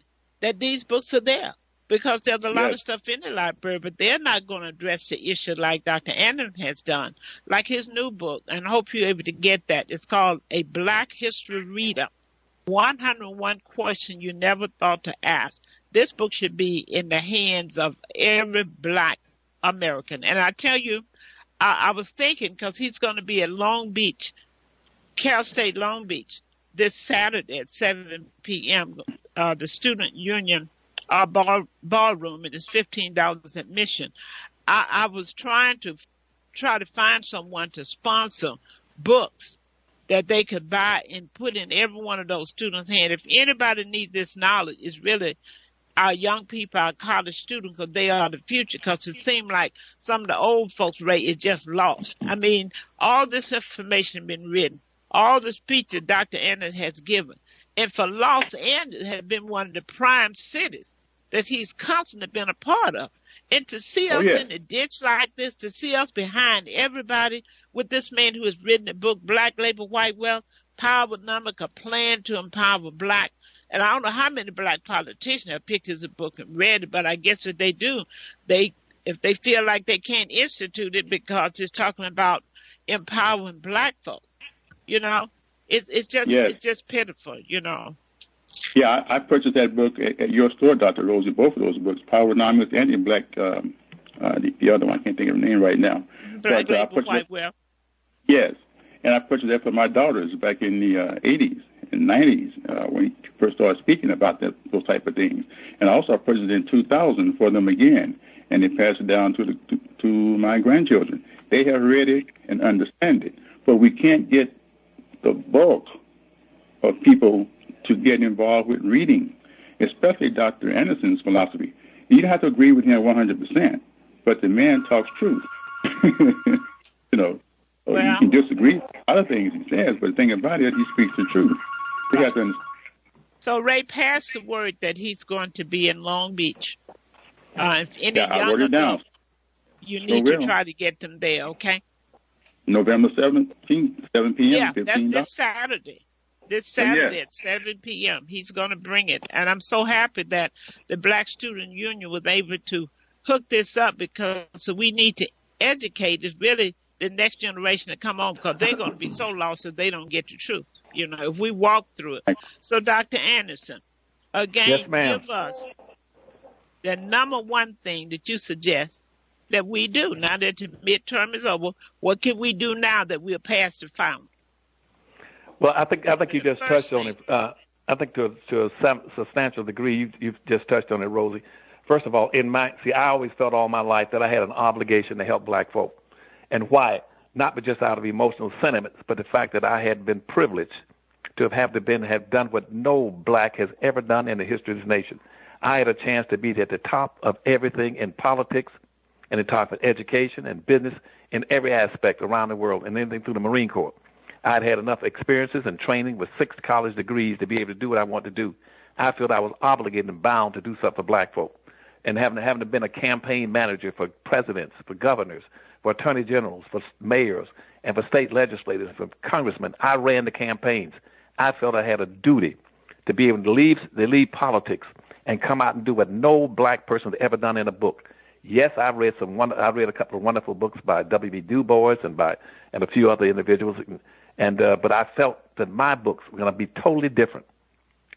that these books are there. Because there's a lot of stuff in the library, but they're not going to address the issue like Dr. Anderson has done, like his new book, and I hope you're able to get that. It's called A Black History Reader, 101 Questions You Never Thought to Ask. This book should be in the hands of every black American. And I tell you, I was thinking, because he's going to be at Long Beach, Cal State Long Beach, this Saturday at 7 p.m., the Student Union ballroom. It is $15 admission. I was trying to find someone to sponsor books that they could buy and put in every one of those students' hands. If anybody needs this knowledge, it's really our young people, our college students, because they are the future. Because it seems like some of the old folks' rate is just lost. I mean, all this information has been written, all the speech that Dr. Anderson has given, and for Los Angeles has been one of the prime cities that he's constantly been a part of. And to see us in the ditch like this, to see us behind everybody with this man who has written the book, Black Labor, White Wealth, Powernomics, A Plan to Empower Black. And I don't know how many black politicians have picked his book and read it, but I guess if they do, if they feel like they can't institute it because it's talking about empowering black folks, it's just pitiful, Yeah, I purchased that book at your store, Dr. Rosie, both of those books, Powernomics and in Black, the other one, I can't think of the name right now. Black Labor, White Wealth. Yes, and I purchased that for my daughters back in the 80s and 90s when he first started speaking about those type of things. And also I purchased it in 2000 for them again, and they passed it down to my grandchildren. They have read it and understand it, but we can't get the bulk of people to get involved with reading, especially Dr. Anderson's philosophy. You don't have to agree with him 100%, but the man talks truth. You can disagree with other things he says, but the thing about it, he speaks the truth. You have to understand. So, Ray, pass the word that he's going to be in Long Beach. If any I wrote it down. You need to try to get them there, okay? November 17th, 7 p.m. Yeah, $15. that's this Saturday. This Saturday at 7 p.m. He's going to bring it. And I'm so happy that the Black Student Union was able to hook this up because we need to educate is really the next generation to come on because they're going to be so lost if they don't get the truth, if we walk through it. So, Dr. Anderson, again, give us the number one thing that you suggest that we do now that the midterm is over. What can we do now that we're past the final? Well, I think you just touched on it. I think to a substantial degree, you've just touched on it, Rosie. First of all, I always felt all my life that I had an obligation to help black folk. And why? Not just out of emotional sentiments, but the fact that I had been privileged to have done what no black has ever done in the history of this nation. I had a chance to be at the top of everything in politics, and the top of education and business in every aspect around the world, and anything through the Marine Corps. I'd had enough experiences and training with 6 college degrees to be able to do what I want to do. I felt I was obligated and bound to do something for black folk. And having been a campaign manager for presidents, for governors, for attorney generals, for mayors, and for state legislators, for congressmen, I ran the campaigns. I felt I had a duty to be able to leave politics and come out and do what no black person had ever done in a book. Yes, I read a couple of wonderful books by W.B. Du Bois and a few other individuals, but I felt that my books were going to be totally different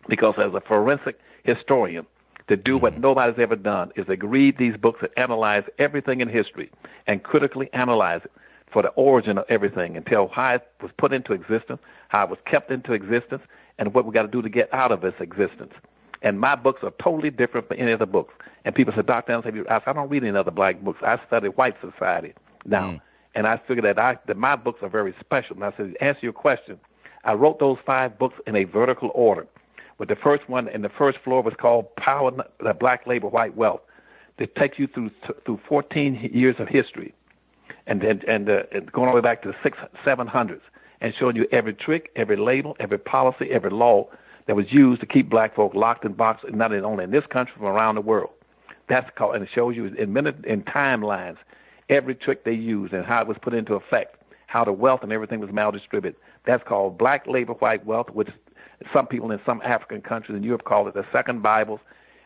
because as a forensic historian, to do what nobody's ever done is to read these books and analyze everything in history and critically analyze it for the origin of everything and tell how it was put into existence, how it was kept into existence, and what we got to do to get out of its existence. And my books are totally different from any other books. And people say, Dr. Anderson, I don't read any other black books. I study white society now. And I figured that my books are very special. And I said, to answer your question, I wrote those 5 books in a vertical order. But the first one in the first floor was called Power, the Black Labor, White Wealth. It takes you through 14 years of history, and going all the way back to the 700s, and showing you every trick, every label, every policy, every law that was used to keep black folk locked in boxes, not only in this country, from around the world. That's called, and it shows you in timelines every trick they used and how it was put into effect, how the wealth and everything was maldistributed. That's called Black Labor, White Wealth, which some people in some African countries in Europe call it the second Bible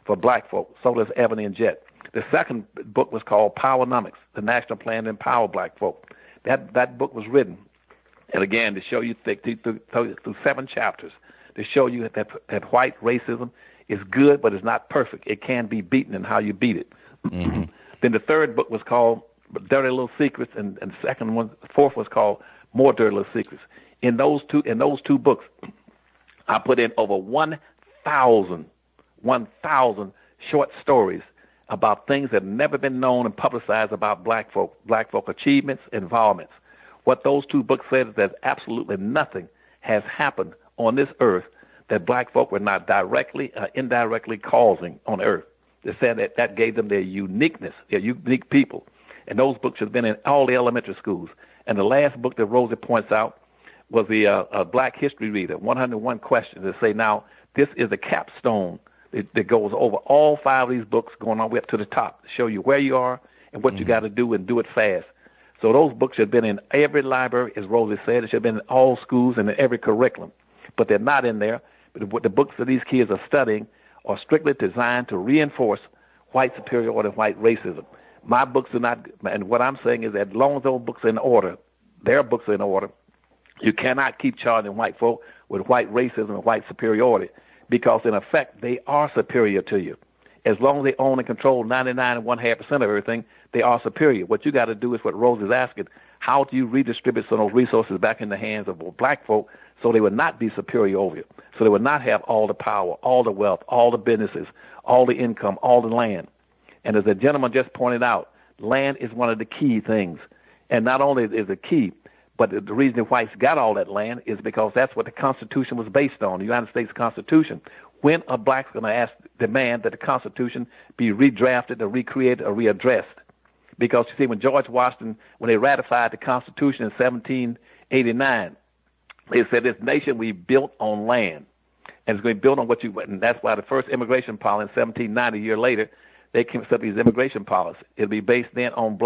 for black folk. So does Ebony and Jet. The second book was called Powernomics, the National Plan to Empower Black Folk. That book was written, and again, to show you through 7 chapters, to show you that white racism is good, but it's not perfect. It can be beaten, and how you beat it. Then the third book was called Dirty Little Secrets, and the fourth was called More Dirty Little Secrets. In those two books, I put in over 1,000 short stories about things that have never been known and publicized about black folk achievements, involvements. What those 2 books said is that absolutely nothing has happened on this earth that black folk were not directly or indirectly causing on earth. They said that gave them their uniqueness, their unique people. And those books have been in all the elementary schools. And the last book that Rosie points out was the Black History Reader, 101 questions that say, now, this is a capstone that goes over all 5 of these books, going all the way up to the top, to show you where you are and what you got to do, and do it fast. So those books have been in every library, as Rosie said. It should have been in all schools and in every curriculum. But they're not in there. But the books that these kids are studying are strictly designed to reinforce white superiority and white racism. My books are not, and what I'm saying is that as long as those books are in order, their books are in order, you cannot keep charging white folk with white racism and white superiority, because in effect they are superior to you. As long as they own and control 99.5% of everything, they are superior. What you got to do is what Rose is asking: how do you redistribute some of those resources back in the hands of black folk so they would not be superior over you, so they would not have all the power, all the wealth, all the businesses, all the income, all the land? And as the gentleman just pointed out, land is one of the key things. And not only is it key, but the reason the whites got all that land is because that's what the Constitution was based on, the United States Constitution. When are blacks going to demand that the Constitution be redrafted or recreated or readdressed? Because, you see, when George Washington, when they ratified the Constitution in 1789, they said this nation we built on land. And it's going to be built on what you, and that's why the first immigration policy in 1790, a year later, they came up with these immigration policies. It'll be based then on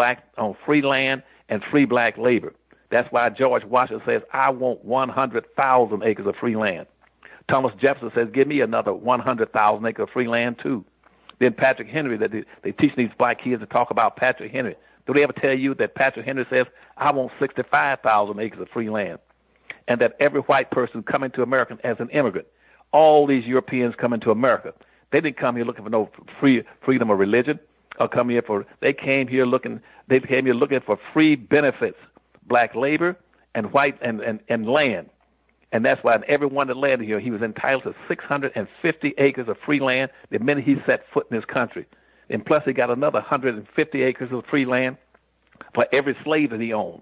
free land and free black labor. That's why George Washington says, I want 100,000 acres of free land. Thomas Jefferson says, give me another 100,000 acres of free land, too. Then Patrick Henry, that they teach these black kids to talk about Patrick Henry. Do they ever tell you that Patrick Henry says, I want 65,000 acres of free land? And that every white person coming to America as an immigrant, all these Europeans coming to America, they didn't come here looking for no freedom of religion, or they came here looking for free benefits, black labor and white and land. And that's why every one that landed here, he was entitled to 650 acres of free land the minute he set foot in this country. And plus he got another 150 acres of free land for every slave that he owned.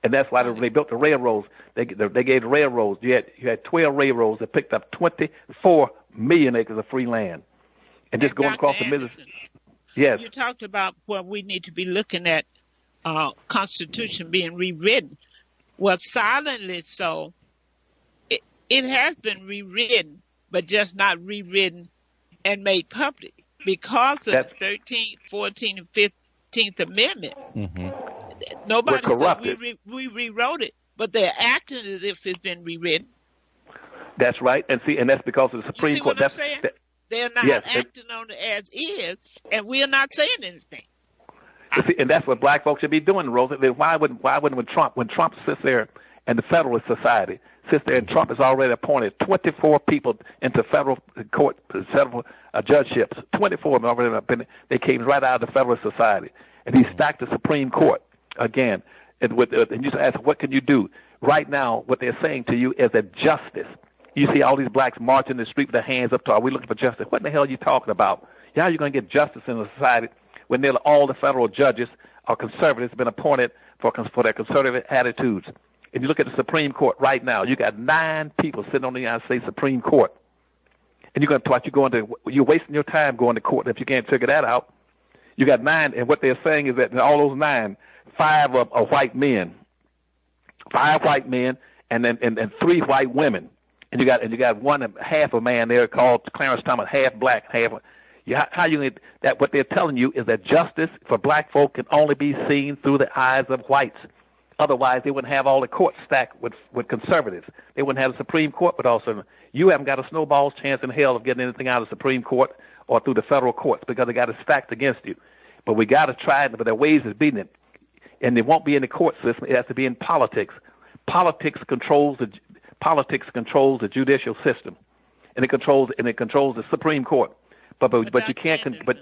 And that's why when they built the railroads, they gave the railroads, you had 12 railroads that picked up 24 million acres of free land. And just going across the Mississippi. Yes. You talked about what we need to be looking at, Constitution being rewritten. Well, silently so, it has been rewritten, but just not rewritten and made public because of the 13th, 14th, and 15th Amendment. Nobody said we rewrote it, but they're acting as if it's been rewritten. That's right, and that's because of the Supreme Court. What I'm saying? They're not acting on it as is, and we are not saying anything. And that's what black folks should be doing, Rosie. Why wouldn't when Trump sits there and the Federalist Society sits there and Trump has already appointed 24 people into federal court, federal judgeships. 24 of them already they came right out of the Federalist Society, and he stacked the Supreme Court again. And you ask, what can you do? Right now, what they're saying to you is that justice. You see all these blacks marching the street with their hands up. Are we looking for justice? What in the hell are you talking about? How are you going to get justice in a society when nearly all the federal judges are conservatives, been appointed for their conservative attitudes? And you look at the Supreme Court right now, you got 9 people sitting on the United States Supreme Court. And you're wasting your time going to court if you can't figure that out. You got 9, and what they're saying is that in all those 9, 5 are white men. 5 white men and 3 white women. And you got one half a man there called Clarence Thomas, half black, half. How you that? What they're telling you is that justice for black folk can only be seen through the eyes of whites. Otherwise, they wouldn't have all the courts stacked with conservatives. They wouldn't have the Supreme Court, but also you haven't got a snowball's chance in hell of getting anything out of the Supreme Court or through the federal courts because they got it stacked against you. But we got to try it, but there are ways of beating it. And it won't be in the court system. It has to be in politics. Politics controls the judicial system, and it controls the Supreme Court. But you can't. But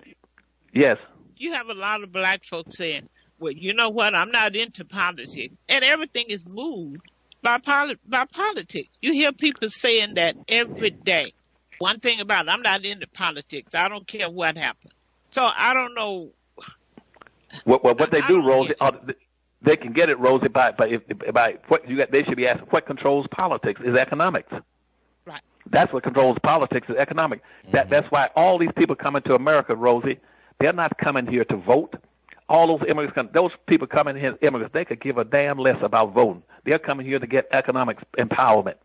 yes, you have a lot of black folks saying, "Well, you know what? I'm not into politics," and everything is moved by politics. You hear people saying that every day. One thing about it, I'm not into politics. I don't care what happens. So I don't know. What they do, Rosie. They can get it, Rosie, by what you got. They should be asking what controls politics is economics. Right. That's what controls politics is economics. That's why all these people coming to America, Rosie, they're not coming here to vote. All those immigrants, those people coming here, immigrants, they could give a damn less about voting. They're coming here to get economic empowerment.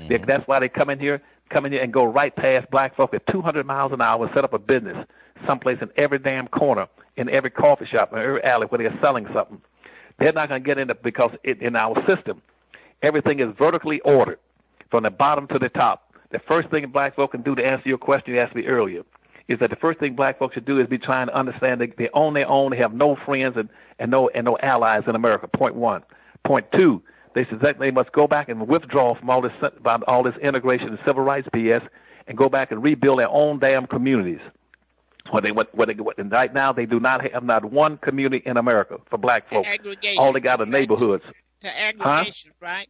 That's why they come in here and go right past black folk at 200 miles an hour and set up a business someplace in every damn corner, in every coffee shop, in every alley where they're selling something. They're not going to get in it because in our system, everything is vertically ordered from the bottom to the top. The first thing black folk can do to answer your question you asked me earlier is that the first thing black folks should do is be trying to understand they own their own, they have no friends and no allies in America, point 1. Point 2, they must go back and withdraw from all this integration and civil rights BS and go back and rebuild their own damn communities. And right now they do not have not one community in America for black folks. All they got are neighborhoods. To aggregation, right?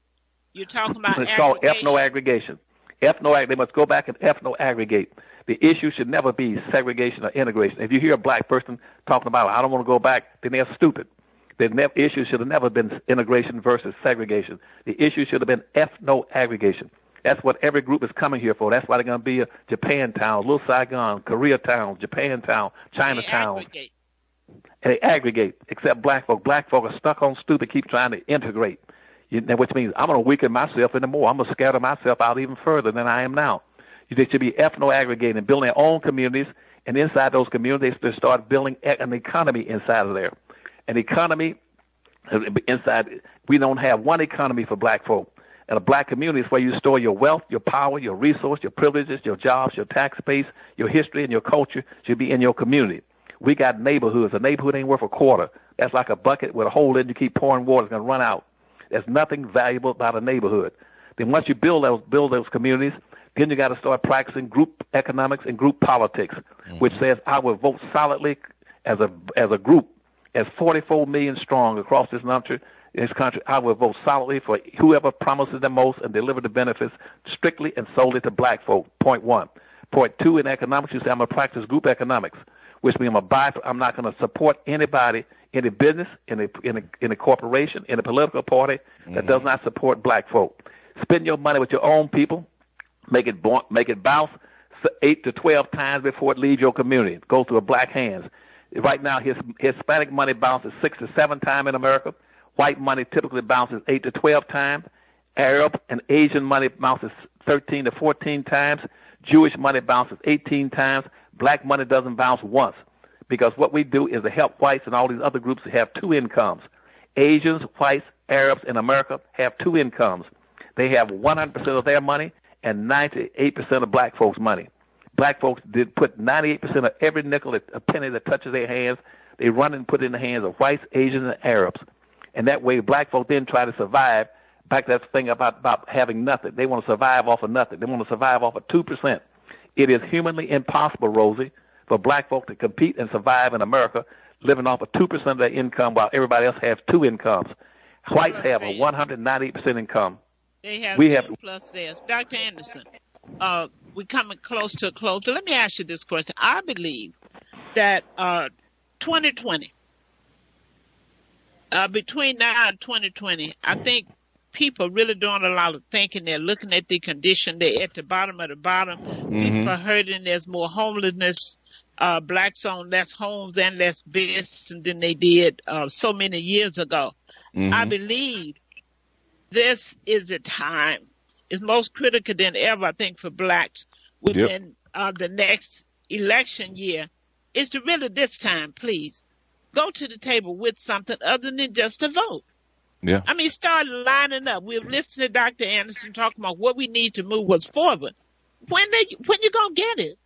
You're talking about it's called ethno-aggregation. They must go back and ethno-aggregate. The issue should never be segregation or integration. If you hear a black person talking about, I don't want to go back, then they're stupid. The issue should have never been integration versus segregation. The issue should have been ethno-aggregation. That's what every group is coming here for. That's why they're going to be a Japantown, Little Saigon, Koreatown, Japantown, Chinatown. And they aggregate, except black folk. Black folk are stuck on stupid, keep trying to integrate, which means I'm going to weaken myself even more. I'm going to scatter myself out even further than I am now. They should be ethno-aggregating, building their own communities, and inside those communities, they start building an economy inside of there. An economy inside, we don't have one economy for black folk. And a black community is where you store your wealth, your power, your resource, your privileges, your jobs, your tax base, your history, and your culture should be in your community. We got neighborhoods. A neighborhood ain't worth a quarter. That's like a bucket with a hole in it. You keep pouring water, it's going to run out. There's nothing valuable about a neighborhood. Then once you build those communities, then you got to start practicing group economics and group politics, which says I will vote solidly as a group, as 44 million strong across this country. I will vote solidly for whoever promises the most and deliver the benefits strictly and solely to black folk. Point 1. Point 2, in economics, you say I'm going to practice group economics, which means I'm not going to support anybody in a business, in a corporation, in a political party that does not support black folk. Spend your money with your own people. Make it bounce 8 to 12 times before it leaves your community. It goes through black hands. Right now, Hispanic money bounces 6 to 7 times in America. White money typically bounces 8 to 12 times. Arab and Asian money bounces 13 to 14 times. Jewish money bounces 18 times. Black money doesn't bounce once, because what we do is to help whites and all these other groups to have two incomes. Asians, whites, Arabs in America have two incomes. They have 100% of their money and 98% of black folks' money. Black folks did put 98% of every nickel, a penny that touches their hands, they run and put it in the hands of whites, Asians, and Arabs. And that way black folks then try to survive. Back to that thing about having nothing. They want to survive off of nothing. They want to survive off of 2%. It is humanly impossible, Rosie, for black folks to compete and survive in America living off of 2% of their income while everybody else has two incomes. Whites have a 198% income. We have two plus theirs. Dr. Anderson, we're coming close to a close. But let me ask you this question. I believe that 2020, between now and 2020, I think people really doing a lot of thinking. They're looking at the condition. They're at the bottom of the bottom. Mm-hmm. People are hurting. There's more homelessness. Blacks own less homes and less business than they did so many years ago. Mm-hmm. I believe this is a time. It's most critical than ever, I think, for blacks within the next election year. Is to really this time, please, go to the table with something other than just a vote. Yeah. I mean, start lining up. We've listened to Dr. Anderson talking about what we need to move us forward. When you gonna get it?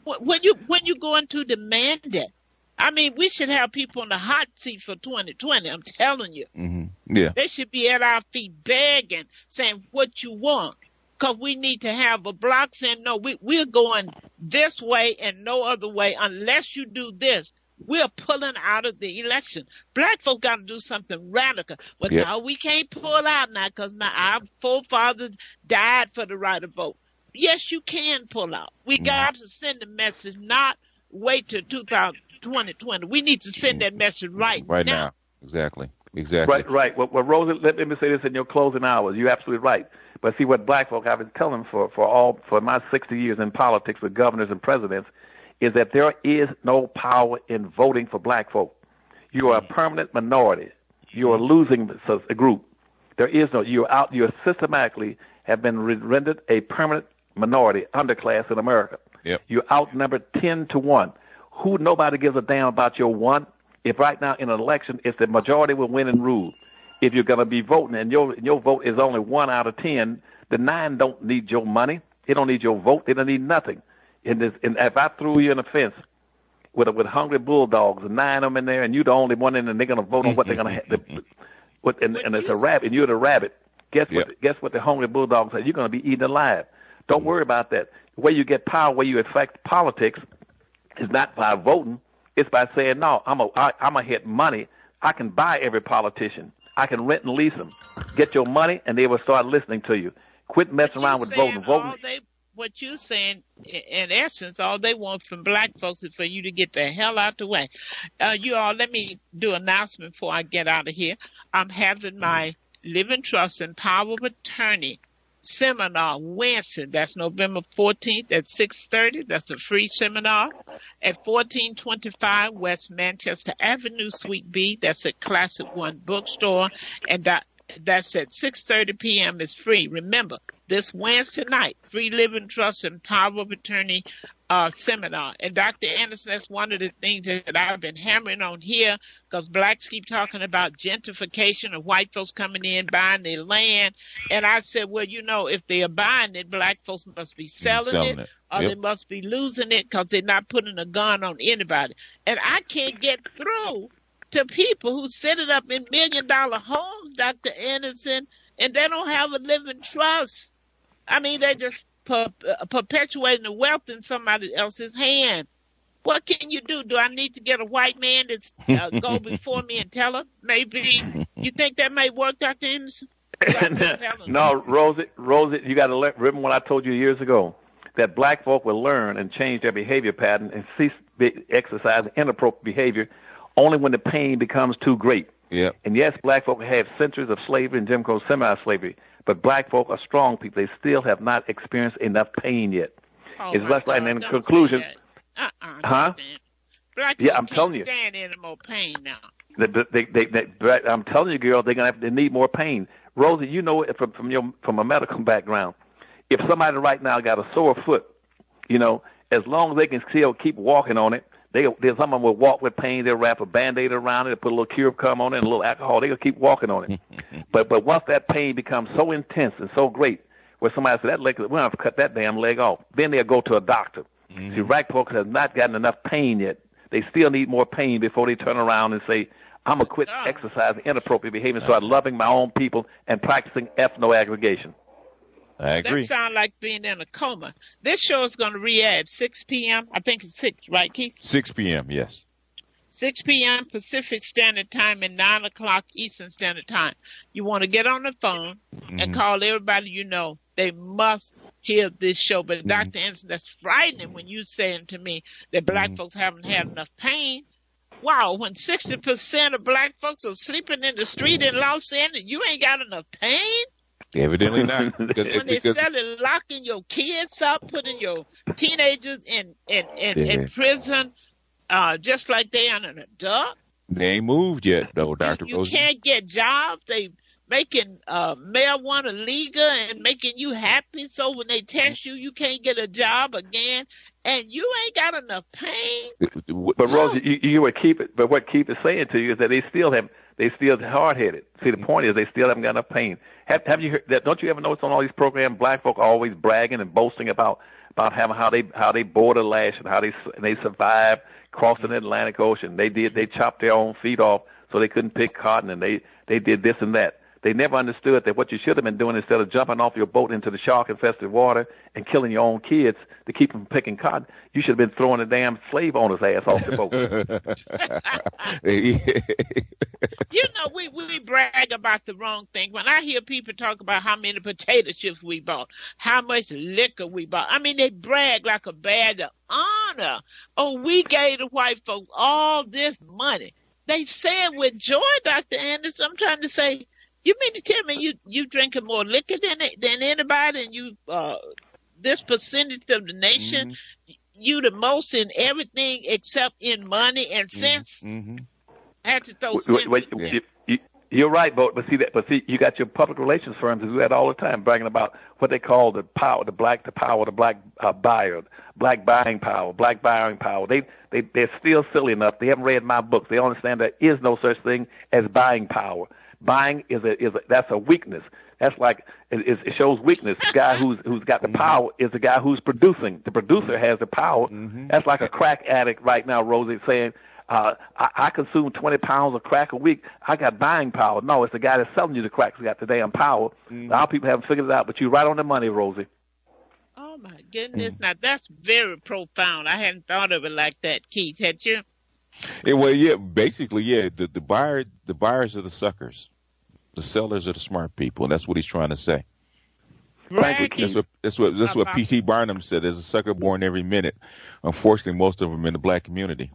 When you going to demand it? I mean, we should have people in the hot seat for 2020. I'm telling you. Mm-hmm. Yeah. They should be at our feet begging, saying what you want, because we need to have a block saying, no, we're going this way and no other way unless you do this. We're pulling out of the election. Black folk got to do something radical. But no, we can't pull out now because our forefathers died for the right to vote. Yes, you can pull out. We got to send a message, not wait till 2020. We need to send that message right now. Exactly. Right. Well, Rosie, let me say this in your closing hours. You're absolutely right. But see, what black folk, I've been telling them for my 60 years in politics with governors and presidents, is that there is no power in voting for black folk. You are a permanent minority. You are losing a group. There is no, you're out, you systematically have been rendered a permanent minority, underclass in America. Yep. You're outnumbered 10-1. Nobody gives a damn about your one. If right now in an election, it's the majority will win and rule. If you're going to be voting and your vote is only 1 out of 10, the 9 don't need your money. They don't need your vote. They don't need nothing. And if I threw you in a fence with hungry bulldogs and 9 of them in there, and you're the only one in, and they're going to vote on what they're going to have, and it's a rabbit, and you're the rabbit. Guess what the hungry bulldogs say? You're going to be eaten alive. Don't worry about that. The way you get power, where you affect politics, is not by voting. It's by saying, no, I'm a hit money. I can buy every politician. I can rent and lease them. Get your money, and they will start listening to you. Quit messing around with voting. What you're saying, in essence, all they want from black folks is for you to get the hell out the way. You all, let me do an announcement before I get out of here. I'm having my Living Trust and Power of Attorney seminar Wednesday. That's November 14th at 6:30. That's a free seminar at 1425 West Manchester Avenue, Suite B. That's at Classic One Bookstore. And that's at 6:30 p.m. It's free. Remember, this Wednesday night, free Living Trust and Power of Attorney seminar. And Dr. Anderson, that's one of the things that I've been hammering on here, because blacks keep talking about gentrification of white folks coming in, buying their land. And I said, well, if they are buying it, black folks must be selling it. Or they must be losing it because they're not putting a gun on anybody. And I can't get through to people who set it up in $1 million homes, Dr. Anderson, and they don't have a living trust. I mean, they're just perpetuating the wealth in somebody else's hand. What can you do? Do I need to get a white man to go before me and tell her? Maybe. You think that may work, Dr. Anderson? No, Rosie, you got to remember what I told you years ago, that black folk will learn and change their behavior pattern and cease exercising inappropriate behavior only when the pain becomes too great. Yeah. And yes, black folk have centuries of slavery and Jim Crow semi-slavery, but black folk are strong people. They still have not experienced enough pain yet. It's less like in conclusion. Huh? Black folk I'm telling you. Stand any more pain now. I'm telling you, girl, they need more pain. Rosie, you know it from a medical background. If somebody right now got a sore foot as long as they can still keep walking on it, some of them will walk with pain. They'll wrap a Band-Aid around it, put a little cure cum on it, and a little alcohol. They'll keep walking on it. But once that pain becomes so intense and so great, where somebody says, that leg, we're going to have to cut that damn leg off, then they'll go to a doctor. See, black folks have not gotten enough pain yet. They still need more pain before they turn around and say, I'm going to quit exercising inappropriate behavior and start loving my own people and practicing ethno-aggregation. I agree. That sounds like being in a coma. This show is going to re-air at 6 p.m. I think it's 6, right, Keith? 6 p.m., yes. 6 p.m. Pacific Standard Time and 9 o'clock Eastern Standard Time. You want to get on the phone and call everybody you know. They must hear this show. But Dr. Anderson, that's frightening when you saying to me that black folks haven't had enough pain. Wow, when 60% of black folks are sleeping in the street in Los Angeles, you ain't got enough pain? Evidently not. When they started locking your kids up, putting your teenagers in prison, just like they are an adult. They ain't moved yet, though, Dr. You Rosie. can't get jobs. They making marijuana legal and making you happy. So when they test you, you can't get a job again, and you ain't got enough pain. But Rosie, you would keep it. But what Keith is saying to you is that they still hard headed. See, the point is they still haven't got enough pain. Have you heard that? Don't you ever notice on all these programs, black folk are always bragging and boasting about having how they bore the lash and how they survived crossing the Atlantic Ocean. They chopped their own feet off so they couldn't pick cotton, and they did this and that. They never understood that what you should have been doing instead of jumping off your boat into the shark-infested water and killing your own kids to keep them picking cotton, you should have been throwing the damn slave owner's ass off the boat. You know, we brag about the wrong thing. When I hear people talk about how many potato chips we bought, how much liquor we bought, I mean, they brag like a badge of honor. Oh, we gave the white folks all this money. They say it with joy, Dr. Anderson. I'm trying to say, you mean to tell me you drinking more liquor than anybody, and you this percentage of the nation, you the most in everything except in money and sense? I had to throw sense. You're right, but see, you got your public relations firms who do that all the time, bragging about what they call the power, the black buyer, black buying power, black buying power. They're still silly enough. They haven't read my books. They understand there is no such thing as buying power. Buying that's a weakness. That's like it shows weakness. The guy who's got the power is the guy who's producing. The producer has the power. That's like a crack addict right now, Rosie, saying, I consume 20 pounds of crack a week. I got buying power. No, it's the guy that's selling you the crack who's got the damn power. Our people haven't figured it out, but you're right on the money, Rosie. Oh, my goodness. Now, that's very profound. I hadn't thought of it like that, Keith. Had you? Well, yeah, basically, yeah. The buyers are the suckers. The sellers are the smart people, and that's what he's trying to say. That's what P.T. Barnum said. There's a sucker born every minute. Unfortunately, most of them in the black community.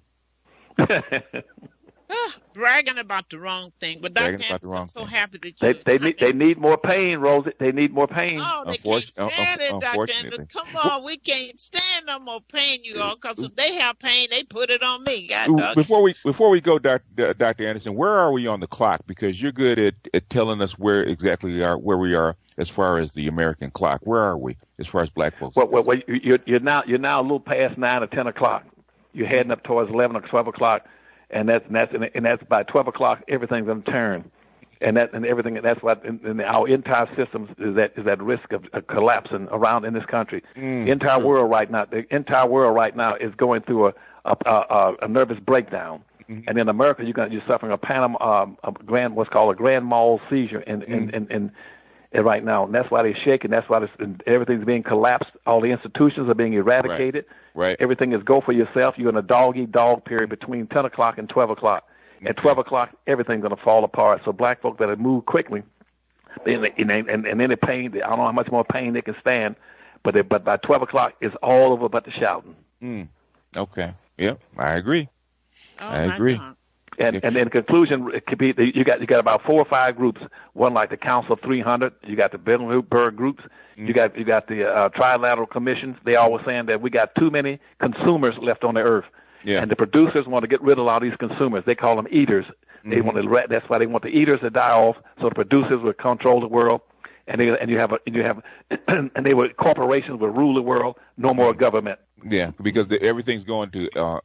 Bragging about the wrong thing, but Dr. Anderson, I'm so happy that you... They need more pain, Rosie. They need more pain. Oh, they can't stand it, Dr. Anderson. Come on, we can't stand no more pain, you all, because when they have pain, they put it on me. Before we go, Dr. Anderson, where are we on the clock? Because you're good at telling us where exactly where we are as far as the American clock. Where are we as far as black folks? Well, you're now a little past 9 or 10 o'clock. You're heading up towards 11 or 12 o'clock. And that's by 12 o'clock. Everything's going to turn, and everything. That's what our entire system is at risk of collapsing around in this country. The entire world right now is going through a nervous breakdown. And in America, you're suffering what's called a grand mal seizure, and right now, and that's why they're shaking. That's why everything's being collapsed. All the institutions are being eradicated. Right. Everything is go for yourself. You're in a dog-eat-dog period between 10 o'clock and 12 o'clock. At 12 o'clock, everything's going to fall apart. So black folk that have moved quickly, and any pain, I don't know how much more pain they can stand, but by 12 o'clock, it's all over but the shouting. Okay. Yep, I agree. I agree. And in conclusion, it could be you got about 4 or 5 groups. One like the Council of 300. You got the Bilderberg groups. You got the Trilateral Commissions. They always saying that we got too many consumers left on the earth, and the producers want to get rid of a lot of these consumers. They call them eaters. They want to. That's why they want the eaters to die off, so the producers will control the world, and you have and they were corporations will rule the world. No more government. Yeah, because everything's going to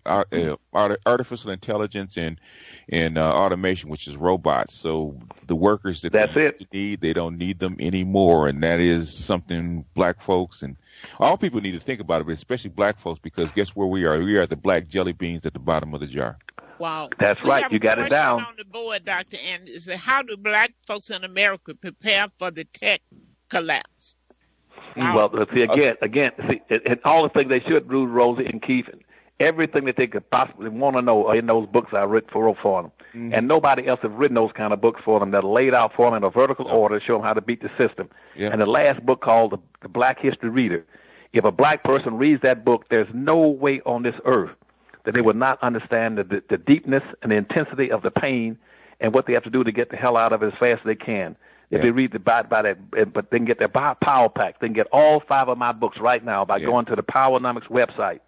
artificial intelligence and automation, which is robots. So the workers that they need, they don't need them anymore, and that is something black folks and all people need to think about it, but especially black folks, because guess where we are? We are the black jelly beans at the bottom of the jar. Wow. That's right. You got it down. On the board, Dr. Anderson, how do black folks in America prepare for the tech collapse? Wow. Well, see, and all the things they should do, Rosie and Keith, everything that they could possibly want to know are in those books I wrote for them. Mm-hmm. And nobody else has written those kind of books for them that are laid out for them in a vertical order to show them how to beat the system. Yeah. And the last book called the Black History Reader, if a black person reads that book, there's no way on this earth that they would not understand the deepness and the intensity of the pain and what they have to do to get the hell out of it as fast as they can. If they read by that, but they can get their Power Pack. They can get all 5 of my books right now by going to the Powernomics website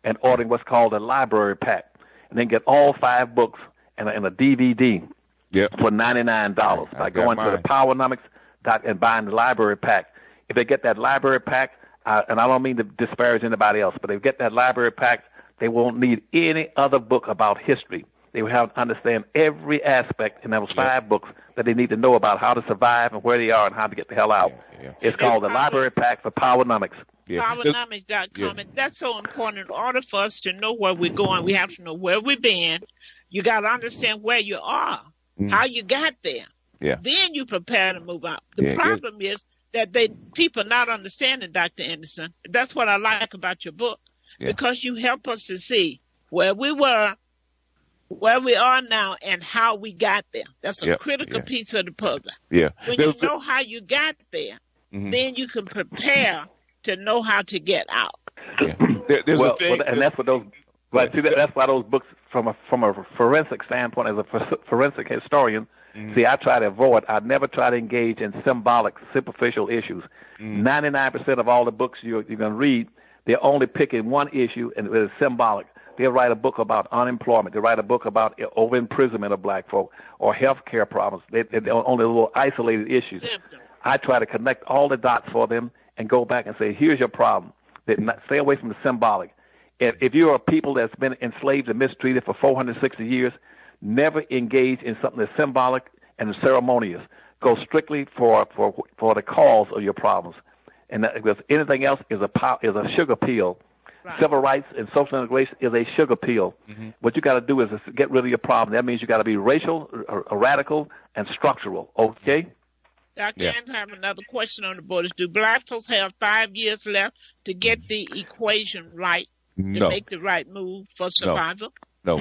and ordering what's called a library pack. And then get all 5 books and a DVD for $99 by going to the Powernomics and buying the library pack. If they get that library pack, and I don't mean to disparage anybody else, but if they get that library pack, they won't need any other book about history. They will have to understand every aspect in those 5 books that they need to know about how to survive and where they are and how to get the hell out. It's called the Library Pack for Powernomics. Powernomics.com. And that's so important. In order for us to know where we're going, we have to know where we've been. You got to understand where you are, how you got there. Yeah. Then you prepare to move out. The problem is that people not understanding, Dr. Anderson. That's what I like about your book, because you help us to see where we were, where we are now, and how we got there. That's a critical piece of the puzzle. Yeah. When you know how you got there, then you can prepare to know how to get out. Yeah. And that's what those. But see, that's why those books, from a forensic standpoint, as a forensic historian, see, I try to avoid. I never try to engage in symbolic, superficial issues. 99% of all the books you're going to read, they're only picking one issue, and it's symbolic. They'll write a book about unemployment. They write a book about over-imprisonment of black folk or health care problems. They're only little isolated issues. I try to connect all the dots for them and go back and say, here's your problem. Stay away from the symbolic. If you are people that's been enslaved and mistreated for 460 years, never engage in something that's symbolic and ceremonious. Go strictly for the cause of your problems. And because anything else is a sugar pill. Right. Civil rights and social integration is a sugar pill. What you got to do is get rid of your problem. That means you got to be racial, radical, and structural. Okay. Dr. Anderson, I have another question on the board. Do black folks have 5 years left to get the equation right, to make the right move for survival? No.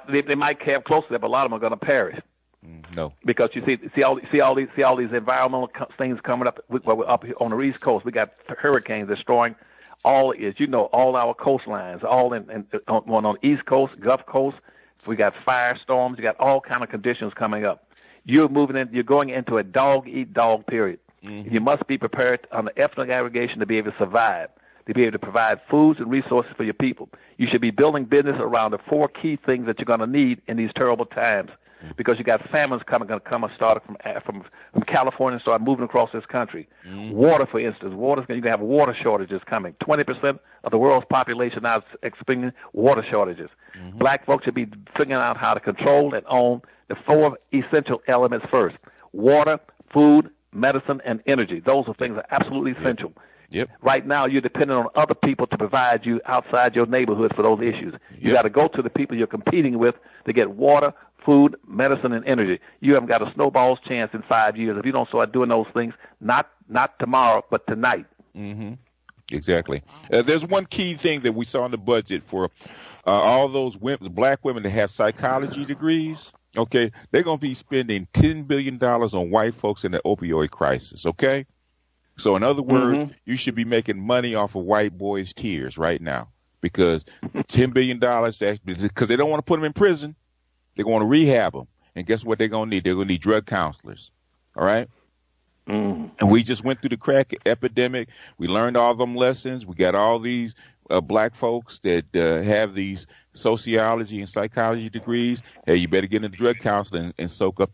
They might have close to that, but a lot of them are going to perish. No. Because you see all these environmental things coming up. We're up here on the East Coast. We got hurricanes destroying all our coastlines, all on the East Coast, Gulf Coast. We got firestorms. You got all kind of conditions coming up. You're going into a dog-eat-dog period. You must be prepared on the ethnic aggregation to be able to survive, to be able to provide foods and resources for your people. You should be building business around the 4 key things that you're going to need in these terrible times, because you got famines going to come and start from California and start moving across this country. Water, for instance, you're going to have water shortages coming. 20% of the world's population now is experiencing water shortages. Black folks should be figuring out how to control and own the 4 essential elements first: water, food, medicine, and energy. Those are things that are absolutely essential. Right now, you're dependent on other people to provide you outside your neighborhood for those issues. You got to go to the people you're competing with to get water, food, medicine, and energy. You haven't got a snowball's chance in 5 years if you don't start doing those things. Not tomorrow, but tonight. Exactly. There's one key thing that we saw in the budget for all those black women that have psychology degrees. Okay, they're going to be spending $10 billion on white folks in the opioid crisis. Okay. So in other words, you should be making money off of white boys' tears right now, because $10 billion, because they don't want to put them in prison. They're going to rehab them. And guess what they're going to need? They're going to need drug counselors. All right? And we just went through the crack epidemic. We learned all them lessons. We got all these black folks that have these sociology and psychology degrees. Hey, you better get into drug counseling and soak up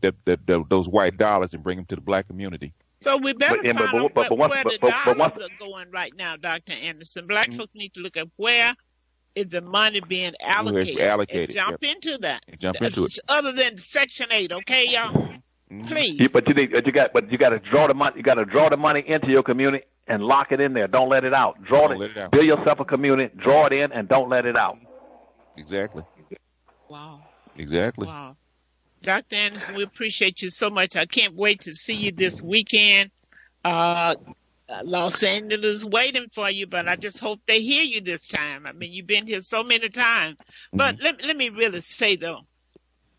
those white dollars and bring them to the black community. So we better But find out but once where the but once dollars are going right now, Dr. Anderson. Black folks need to look at where is the money being Where it's allocated and allocated. jump Yep. into that. And jump into it. Other than Section 8, okay, y'all? Mhm. Please. but you got to draw the money. You got to draw the money into your community and lock it in there. Don't let it out. Don't let it out. Build yourself a community. Draw it in and don't let it out. Exactly. Wow. Exactly. Wow. Dr. Anderson, we appreciate you so much. I can't wait to see you this weekend. Los Angeles is waiting for you, but I just hope they hear you this time. I mean, you've been here so many times. But let me really say, though,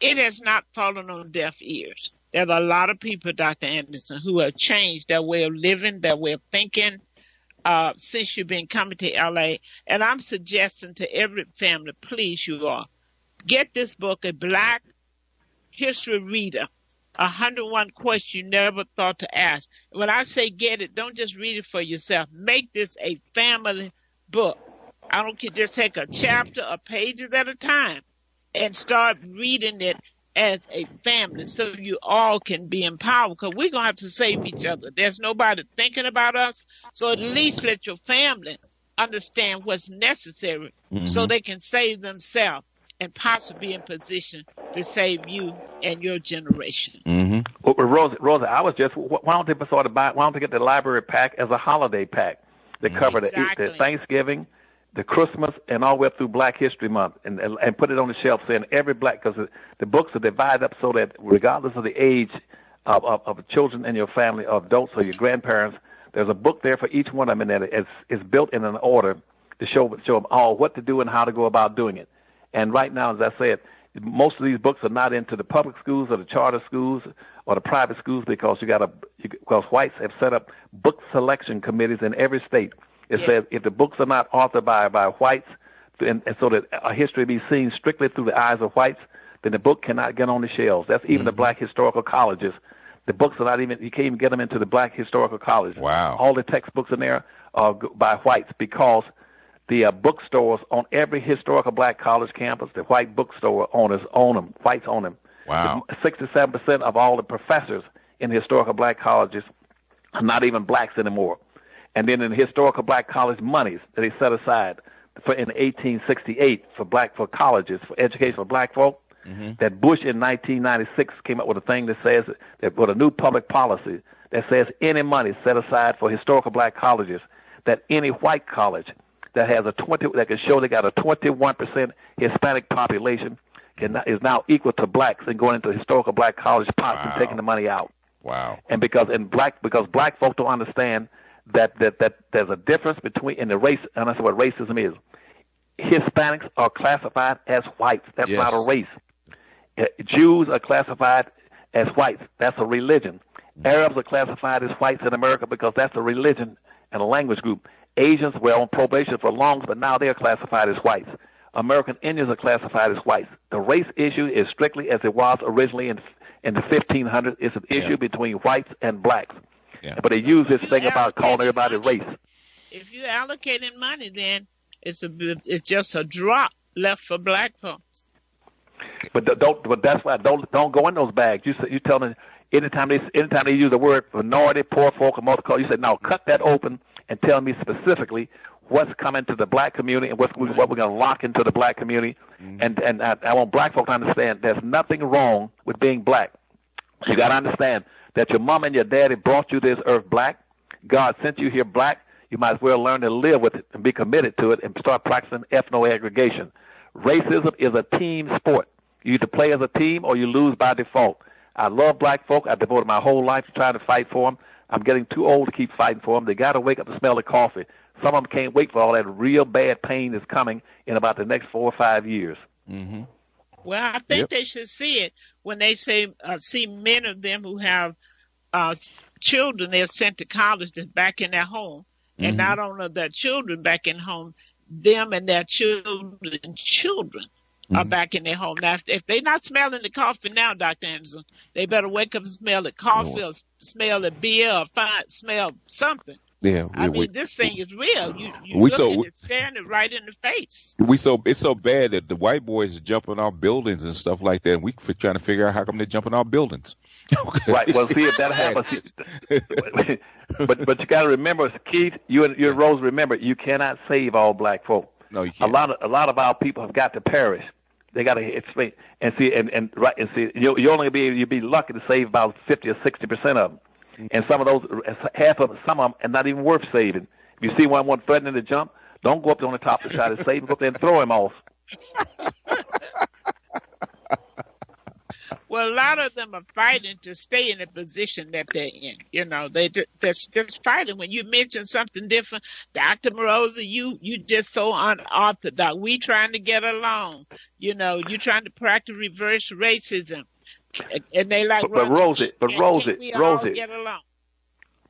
it has not fallen on deaf ears. There are a lot of people, Dr. Anderson, who have changed their way of living, their way of thinking since you've been coming to L.A. And I'm suggesting to every family, please, you all, get this book, A Black History Reader, 101 Questions You Never Thought to Ask. When I say get it, don't just read it for yourself. Make this a family book. I don't care, just take a chapter or pages at a time and start reading it as a family so you all can be empowered, because we're going to have to save each other. There's nobody thinking about us, so at least let your family understand what's necessary so they can save themselves and possibly be in position to save you and your generation. Well, Rosie, I was just, why don't they why don't they get the library pack as a holiday pack that cover the Thanksgiving, the Christmas, and all the way up through Black History Month, and put it on the shelf saying every black, because the books are divided up so that regardless of the age of children in your family, or adults or your grandparents, there's a book there for each one of them, and that it's built in an order to show them all what to do and how to go about doing it. And right now, as I said, most of these books are not into the public schools or the charter schools or the private schools because because whites have set up book selection committees in every state. It says if the books are not authored by whites, and so that a history be seen strictly through the eyes of whites, then the book cannot get on the shelves. That's even the black historical colleges. The books are not even, you can't even get them into the black historical colleges. Wow. All the textbooks in there are by whites because the bookstores on every historical black college campus, the white bookstore owners own them. Whites own them. Wow. 67% of all the professors in historical black colleges are not even blacks anymore. And then in the historical black college monies that they set aside in 1868 for colleges, for education for black folk, that Bush in 1996 came up with a thing that says that with a new public policy that says any money set aside for historical black colleges, that any white college that has that can show they got a 21% Hispanic population is now equal to blacks and going into historical black college pots and taking the money out. Wow. And because black folk don't understand that there's a difference in the race, and that's what racism is. Hispanics are classified as whites. That's not a race. Jews are classified as whites. That's a religion. Arabs are classified as whites in America because that's a religion and a language group. Asians were on probation for long, but now they are classified as whites. American Indians are classified as whites. The race issue is strictly as it was originally in the 1500s. It's an issue between whites and blacks. Yeah. But they use this thing about calling everybody race. If you're allocating money, then it's just a drop left for black folks. But that's why don't go in those bags. You tell them anytime they use the word minority, poor folk, or multicultural, you say no, cut that open and tell me specifically what's coming to the black community and what we're going to lock into the black community. And I want black folk to understand there's nothing wrong with being black. You got to understand that your mom and your daddy brought you this earth black. God sent you here black. You might as well learn to live with it and be committed to it and start practicing ethno-aggregation. Racism is a team sport. You either play as a team or you lose by default. I love black folk. I devoted my whole life to trying to fight for them. I'm getting too old to keep fighting for them. They got to wake up to smell the coffee. Some of them can't wait for all that real bad pain that's coming in about the next 4 or 5 years. Mm-hmm. Well, I think they should see it when they say see many of them who have children they've sent to college that's back in their home. And not only their children back in home, them and their children are back in their home. Now, if they're not smelling the coffee now, Dr. Anderson, they better wake up and smell the coffee or smell the beer or smell something. Yeah, I mean, this thing is real. You we looking at staring it right in the face. it's so bad that the white boys are jumping off buildings and stuff like that. And we trying to figure out how come they're jumping off buildings. Okay. Right. Well, see if that happens. but you got to remember, Keith, you and Rose, remember, you cannot save all black folk. No, you can't. A lot of our people have got to perish. They got to explain and see and see. You only you'll be lucky to save about 50 or 60% of them. And some of those, some of them, are not even worth saving. If you see one threatening to jump, don't go up on the top to try to save him. Go up there and throw him off. Well, a lot of them are fighting to stay in the position that they're in. You know, they're just fighting. When you mention something different, Dr. Rosie, you just so unorthodox. We trying to get along. You know, you trying to practice reverse racism. And they like, but Rosie, get along.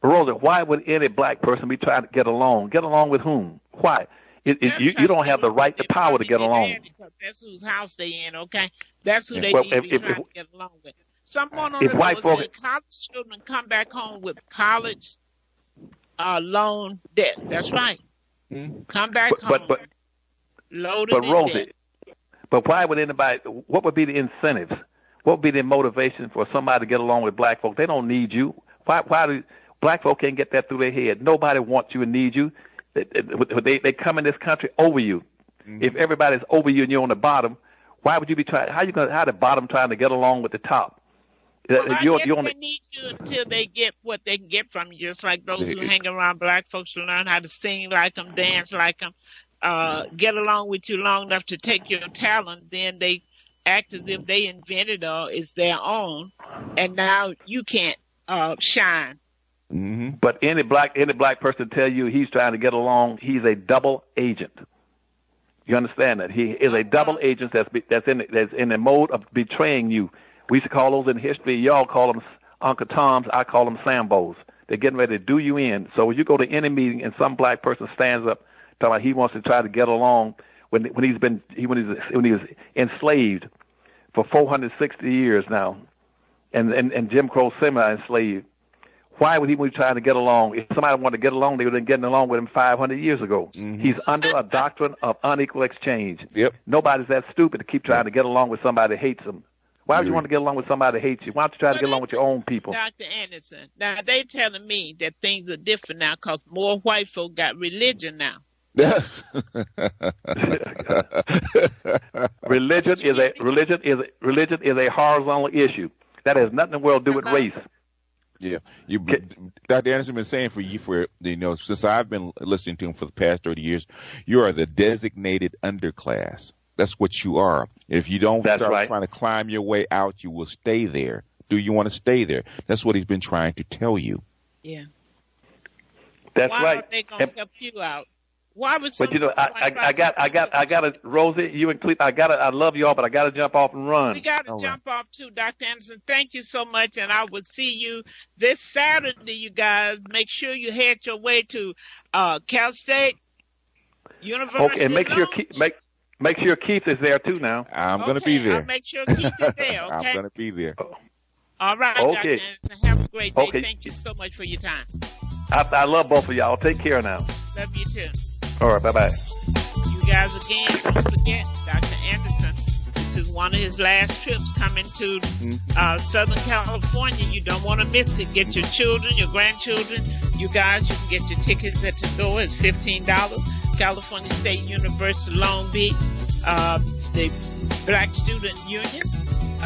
Rosie, why would any black person be trying to get along? Get along with whom? Why? You don't have the right, the power to get along. Because that's whose house they in, okay? That's who they need to be trying to get along with. Someone on the road said college children come back home with college loan debt. That's right. Come back home loaded in Rosie, debt. But why would anybody? What would be the incentives? What would be the motivation for somebody to get along with black folk? They don't need you. Why do black folk can't get that through their head? Nobody wants you and needs you. They come in this country over you. If everybody's over you and you're on the bottom, why would you be trying? How the bottom trying to get along with the top? Well, I guess they need you until they get what they can get from you. Just like those who hang around black folks to learn how to sing like them, dance like them, get along with you long enough to take your talent. Then they act as if they invented or it's their own, and now you can't shine. Mm-hmm. But any black person tell you he's trying to get along, he's a double agent. You understand that? He is a double agent that's in the mode of betraying you. We used to call those in history. Y'all call them Uncle Toms. I call them Sambos. They're getting ready to do you in. So when you go to any meeting and some black person stands up talking about he wants to try to get along when he was enslaved for 460 years now, and Jim Crow semi-enslaved. Why would he be trying to get along? If somebody wanted to get along, they would have been getting along with him 500 years ago. Mm-hmm. He's under a doctrine of unequal exchange. Yep. Nobody's that stupid to keep trying to get along with somebody that hates them. Why would you want to get along with somebody that hates you? Why don't you try to get along with your own people? Dr. Anderson, now they telling me that things are different now because more white folk got religion now. Religion is a horizontal issue that has nothing in the world to do with race. Yeah, Dr. Anderson been saying since I've been listening to him for the past 30 years, you are the designated underclass. That's what you are. If you don't start trying to climb your way out, you will stay there. Do you want to stay there? That's what he's been trying to tell you. Yeah. That's right. Why are they going to help you out? Why would but I got to Rosie, you and Cleve, I love y'all, but I got to jump off and run. We got to jump off too, Dr. Anderson. Thank you so much, and I will see you this Saturday. You guys, make sure you head your way to Cal State University. Okay, and make sure Keith is there too. Now I'm going to be there. I'll make sure Keith is there. Okay, I'm going to be there. All right, okay. Dr. Anderson. Have a great day. Okay. Thank you so much for your time. I love both of y'all. Take care now. Love you too. All right, bye-bye. You guys, again, don't forget, Dr. Anderson, this is one of his last trips coming to Southern California. You don't want to miss it. Get your children, your grandchildren. You guys, you can get your tickets at the door. It's $15. California State University, Long Beach. The Black Student Union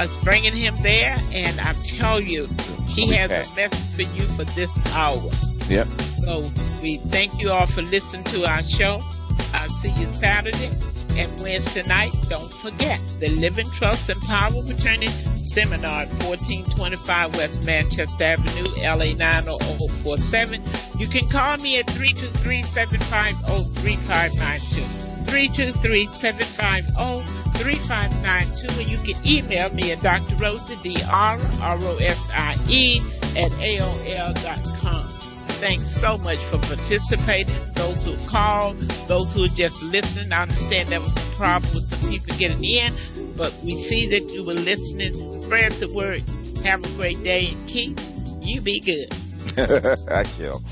is bringing him there. And I tell you, he has a message for you for this hour. Yep. So we thank you all for listening to our show. I'll see you Saturday and Wednesday night. Don't forget the Living Trust and Power of Attorney Seminar at 1425 West Manchester Avenue, LA 90047. You can call me at 323-750-3592. 323-750-3592. And you can email me at Dr. Rosie, DRROSIE at AOL.com. Thanks so much for participating. Those who called, those who just listened. I understand there was some problem with some people getting in, but we see that you were listening. Spread the word. Have a great day, and Keith, you be good. I shall.